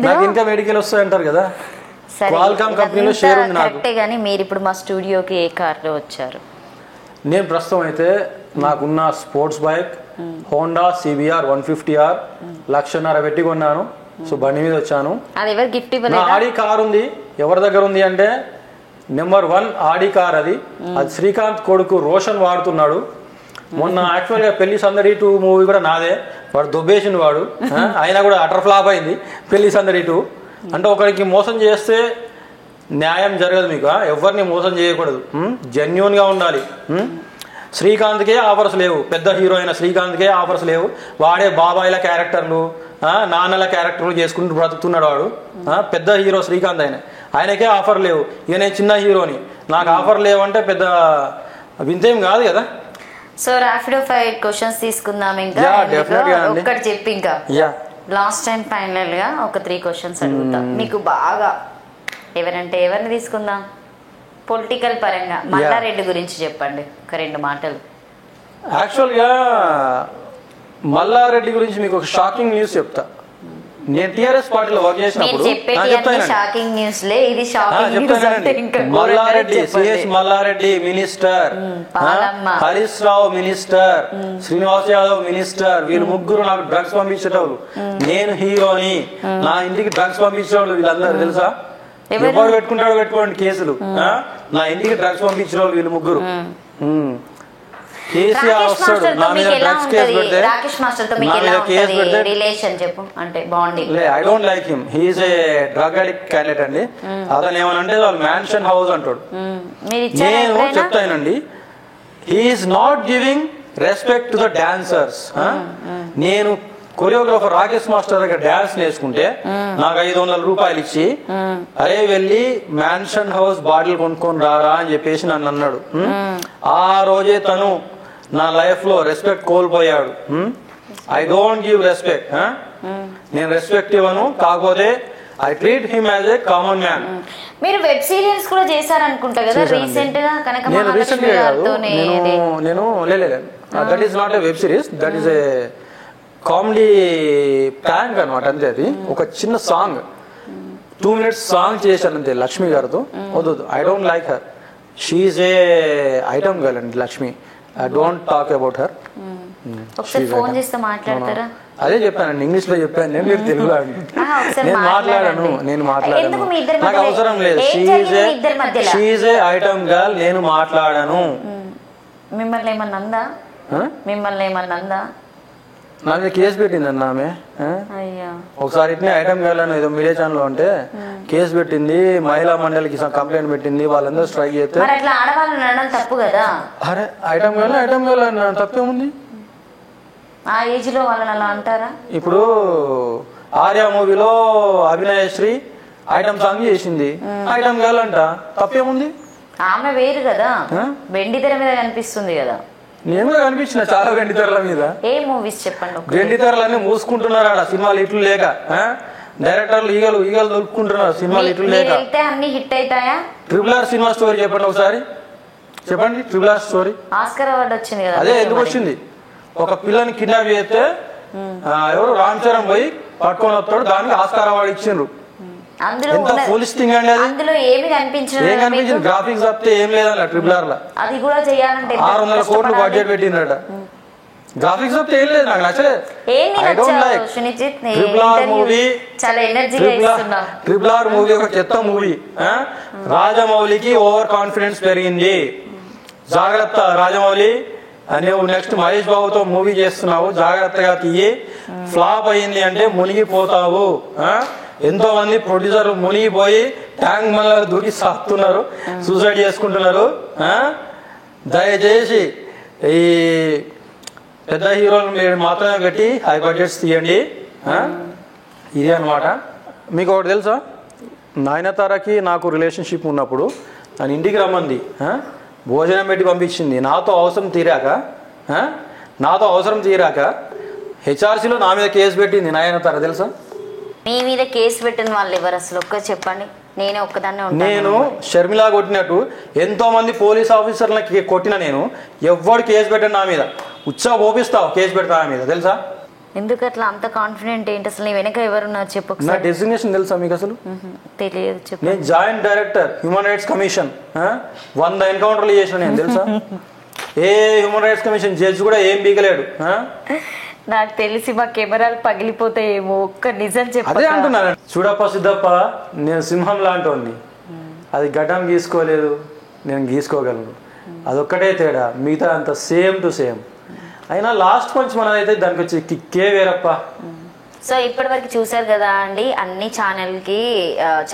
నాకు ఇంకా మెడికల్ వస్తాయి అంటారు కదా, క్వాల్కామ్ కంపెనీలో షేర్ ఉంది నాకు. కానీ మీరు ఇప్పుడు మా స్టూడియోకి ఏ కార్లో వచ్చారు? నేను ప్రస్తుతం అయితే నాకున్న sports bike Honda CBR 150R 1,50,000 పెట్టి కొన్నాను. సో బండి మీద వచ్చాను. అది ఎవరు గిఫ్ట్ ఇవ్వలేదు? నా ఆడి కార్ ఉంది. ఎవరి దగ్గర ఉంది అంటే నెంబర్ 1 ఆడి కార్ అది శ్రీకాంత్ కొడుకు రోషన్ వాడుతున్నాడు. మొన్న యాక్చువల్గా పెళ్లి సందడి 2 మూవీ కూడా నాదే, వాడు దొబ్బేసిండు వాడు. అయినా కూడా అటర్ ఫ్లాప్ అయింది పెళ్లి సందడి 2. అంటే ఒకరికి మోసం చేస్తే న్యాయం జరగదు. మీకు ఎవరిని మోసం చేయకూడదు, జెన్యూన్గా ఉండాలి. శ్రీకాంత్కే ఆఫర్స్ లేవు, పెద్ద హీరో అయిన శ్రీకాంత్కే ఆఫర్స్ లేవు. వాడే బాబాయిల క్యారెక్టర్లు నాన్నల క్యారెక్టర్లు చేసుకుంటూ బ్రతుకుతున్నాడు వాడు. పెద్ద హీరో శ్రీకాంత్ ఆయనకే ఆఫర్ లేవు. ఇక నేను చిన్న హీరోని, నాకు ఆఫర్ లేవంటే పెద్ద వింతేం కాదు కదా. సో ర్యాపిడో 5 క్వశ్చన్స్ తీసుకుందాం. ఇంకా ఒక్కటి చెప్పి ఇంకా లాస్ట్ టైం ఫైనల్ గా ఒక 3 క్వశ్చన్స్ అడుగుతాం. మీకు బాగా ఎవరిని తీసుకుందాం? పొలిటికల్ పరంగా మల్లారెడ్డి గురించి చెప్పండి ఒక 2 మాటలు. యాక్చువల్గా మల్లారెడ్డి గురించి మీకు ఒక షాకింగ్ న్యూస్ చెప్తా. నేను టీఆర్ఎస్ పార్టీలో వర్క్ చేసినప్పుడు Mallareddy, CH Mallareddy minister, Harish Rao minister, Srinivas Yadav minister, వీళ్ళు ముగ్గురు నాకు డ్రగ్స్ పంపించేటోళ్ళు. నేను హీరోని, నా ఇంటికి డ్రగ్స్ పంపించేవాళ్ళు వీళ్ళందరూ తెలుసా. ఎవరు పెట్టుకుంటాడో పెట్టుకోండి కేసులు, నా ఇంటికి డ్రగ్స్ పంపించిన వాళ్ళు వీళ్ళు ముగ్గురు. కేసీఆర్ వస్తాడు నా మీద డ్రగ్స్ కేసు పెడితే రాకేష్ మాస్టర్ తో మీకు నా ఎలా మీద కేసు ఉంటది పెడితే రిలేషన్ చెప్పు అంటే bonding? I don't like him. He's a drug addict candidate అండి. అతను ఏమనంటే వాళ్ళు మ్యాన్షన్ హౌస్ అంటాడు. మీరు ఇచ్చారా నేను ఎప్పుడైనా? చెప్తానండి, he's not giving respect to the dancers. నేను కొరియోగ్రాఫర్ రాకేష్ మాస్టర్ దగ్గర డాన్స్ నేర్చుకుంటే నాకు 500 రూపాయలు ఇచ్చి అరే వెళ్ళి మ్యాన్షన్ హౌస్ బాటిల్ కొనుక్కొని రారా అని చెప్పేసి నన్ను అన్నాడు. ఆ రోజే తను నా లైఫ్ లో రెస్పెక్ట్ కోల్పోయాడు. I don't give respect. నేను రెస్పెక్ట్ ఇవ్వను. కాకపోతే I treat him as a common man. మీరు వెబ్ సిరీస్ కూడా చేశారనుకుంటా కదా రీసెంట్ గా కనక నేను రీసెంట్ మహాలక్ష్మి గా కాదు, గారితోనే నేను that is not a web series, that is a comedy prank అనమాట. అంతే. అది ఒక చిన్న సాంగ్ 2 minutes సాంగ్ చేశాను అంతే లక్ష్మి గారితో. వద్దు, I don't like her. She is a item girl అండి Lakshmi. I don't talk about her. ఒకసారి ఫోన్ చేస్తే మాట్లాడతారా? అదే చెప్పానండి, ఇంగ్లీష్ లో చెప్పాను నేను, మీరు తెలుగులో నేను మాట్లాడాను. నాకు అవసరం లేదు. షీఈస్ ఏ ఐటమ్ గర్ల్, నేను మాట్లాడాను. మిమ్మల్ని ఏమన్నా అందా? మిమ్మల్ని ఏమన్నా అందా? నా మీద కేసు పెట్టిందండి ఆమె. ఒకసారి ఇట్నే ఐటమ్ గర్ల్ అని ఏదో మీడియా ఛానల్ అంటే కేసు పెట్టింది, మహిళా మండలికి కంప్లైంట్ పెట్టింది, వాళ్ళందరూ స్ట్రైక్ చేస్తే అట్లా ఆడవాళ్ళని అనడం తప్పు కదా. అరే ఐటమ్ గర్ల్ అని తప్పేముంది? ఆ ఏజ్ లో వాళ్ళని అలా అంటారా? ఇప్పుడు ఆర్య మూవీలో అభినయశ్రీ ఐటమ్ సాంగ్ చేసింది, ఐటమ్ గర్ల్ అంట, తప్పేముంది? ఆమె వేరు కదా, వెండి తెర మీద కనిపిస్తుంది కదా. నేను కూడా కనిపించిన చాలా వెండి తెరల మీద. ఏ మూవీస్ చెప్పండి? వెండి తెరలన్నీ మూసుకుంటున్నారు ఆడ సినిమాలు ఇట్లు లేక. డైరెక్టర్లు ఈగలు దొరుకుతుంటున్నారు సినిమాలు ఇట్లు లేక. అన్ని హిట్ అవుతాయా? RRR సినిమా స్టోరీ చెప్పండి ఒకసారి, చెప్పండి. RRR స్టోరీ ఆస్కార్ అవార్డు వచ్చింది కదా. అదే ఎందుకు వచ్చింది? ఒక పిల్లని కిడ్నాప్ చేస్తే ఎవరు రామ్ చరణ్ పోయి పట్టుకొని వస్తాడు, దానికి ఆస్కార్ అవార్డు ఇచ్చిండ్రు. ఎంత ఫూలిష్ థింగ్ అండి అది. అందులో ఏమి కనిపించింది? గ్రాఫిక్స్ తప్పితే ఏం లేదన్న RRR లో. అది కూడా చేయాలంటే 600 కోట్లు బడ్జెట్ పెట్టిందట. గ్రాఫిక్స్ తప్పితే ఏం లేదు, నాకు నచ్చలేదు. I don't like RRR movie. RRR movie ఒక చెత్త మూవీ. రాజమౌళికి ఓవర్ కాన్ఫిడెన్స్ పెరిగింది. జాగ్రత్త రాజమౌళి, నువ్వు నెక్స్ట్ మహేష్ బాబుతో మూవీ చేస్తున్నావు, జాగ్రత్తగా తీయి. ఫ్లాప్ అయింది అంటే మునిగిపోతావు. ఎంతో మంది ప్రొడ్యూసర్లు మునిగిపోయి ట్యాంక్ మళ్ళీ దూకి సాగుతున్నారు, సూసైడ్ చేసుకుంటున్నారు. దయచేసి ఈ పెద్ద హీరోలు మీరు మాత్రమే పెట్టి హై బడ్జెట్స్ తీయండి. ఇదే అనమాట. మీకు ఒకటి తెలుసా, నయనతారకి నాకు రిలేషన్షిప్ ఉన్నప్పుడు నన్ను ఇంటికి రమ్మంది, భోజనం పెట్టి పంపించింది. నాతో అవసరం తీరాక హెచ్ఆర్సీలో నా మీద కేసు పెట్టింది నయనతార, తెలుసా? మీ మీద కేసు పెట్టిన వాళ్ళు ఎవరు అసలు ఒక్క చెప్పండి. నేనే ఒక్కదాన్నే ఉంటాను. నేను షర్మిలా కొట్టినట్టు ఎంతో మంది పోలీస్ ఆఫీసర్లకి కొట్టిన, నేను ఎవ్వడు కేసు పెట్టండి నా మీద. ఉత్సాహ ఓపిస్తావు కేసు పెడతా నా మీద, తెలుసా? ఎందుకు అట్లా అంత కాన్ఫిడెంట్ ఏంటి? అసలు నీ వెనక ఎవరున్నారు చెప్పు. నా డెసిగ్నేషన్ తెలుసా మీకు అసలు? తెలియదు, చెప్పు. నేను joint director human rights commission. 100 ఎన్కౌంటర్లు చేసిన నేను, తెలుసా? A human rights commission judge కూడా ఏం బీగలేడు. నాకు తెలిసి మా కెమెరాలు పగిలిపోతాయేమో. ఒక్క నిజం చెప్పు. అదే అంటున్నాను. చూడప్ప సిద్ధప్ప, నేను సింహం లాంటి, అది గడ్డం గీసుకోలేదు, నేను గీసుకోగలను. అదొక్కటే తేడా, మిగతా అంత సేమ్ టు సేమ్. అయినా లాస్ట్ పంచ్ మనదైతే దానికి వచ్చి కిక్కే వేరప్ప. సో ఇప్పటి వరకు చూసారు కదా అండి, అన్ని ఛానల్కి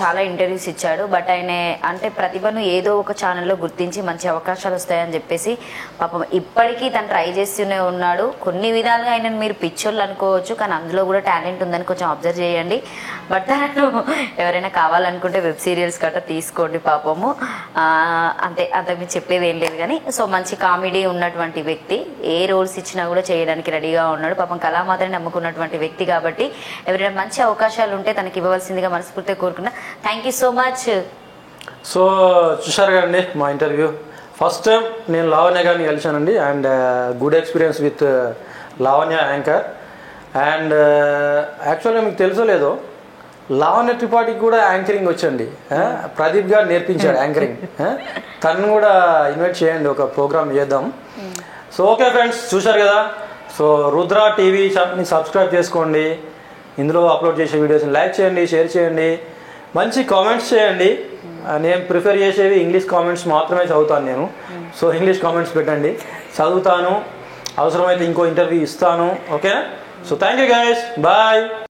చాలా ఇంటర్వ్యూస్ ఇచ్చాడు. బట్ ఆయన అంటే ప్రతిభను ఏదో ఒక ఛానల్లో గుర్తించి మంచి అవకాశాలు వస్తాయని చెప్పేసి పాపం ఇప్పటికీ తను ట్రై చేస్తూనే ఉన్నాడు. కొన్ని విధాలుగా ఆయన మీరు పిచ్చోళ్ళు అనుకోవచ్చు, కానీ అందులో కూడా టాలెంట్ ఉందని కొంచెం అబ్జర్వ్ చేయండి. బట్ తనను ఎవరైనా కావాలనుకుంటే వెబ్ సీరియల్స్ గట్రా తీసుకోండి పాపము. అంత మీరు చెప్పేది ఏం లేదు కానీ. సో మంచి కామెడీ ఉన్నటువంటి వ్యక్తి, ఏ రోల్స్ ఇచ్చినా కూడా చేయడానికి రెడీగా ఉన్నాడు. పాపం కళామాతని నమ్ముకున్నటువంటి వ్యక్తి కాబట్టి ఎవరైనా మంచి అవకాశాలు ఉంటే తనకి ఇవ్వవలసిందిగా మనస్ఫూర్తిగా కోరుకున్నా. Thank you so much. So చూశారు కదండి మా ఇంటర్వ్యూ. ఫస్ట్ టైం నేను లావణ్య గారిని కలిశానండి. And good experience with Lavanya anchor. And యాక్చువల్గా మీకు తెలుసో లేదో, లావణ్య త్రిపాఠికి కూడా యాంకరింగ్ వచ్చండి. ప్రదీప్ గారు నేర్పించాడు యాంకరింగ్. తను కూడా ఇన్వైట్ చేయండి, ఒక ప్రోగ్రామ్ చేద్దాం. సో ఓకే ఫ్రెండ్స్, చూశారు కదా. సో రుద్ర టీవీ ఛానల్ని సబ్స్క్రైబ్ చేసుకోండి. ఇందులో అప్లోడ్ చేసే వీడియోస్ని లైక్ చేయండి, షేర్ చేయండి. మంచి కామెంట్స్ చేయండి. నేను ప్రిఫర్ చేసేవి ఇంగ్లీష్ కామెంట్స్ మాత్రమే చదువుతాను నేను. సో ఇంగ్లీష్ కామెంట్స్ పెట్టండి, చదువుతాను. అవసరమైతే ఇంకో ఇంటర్వ్యూ ఇస్తాను. Okay, so thank you guys, bye.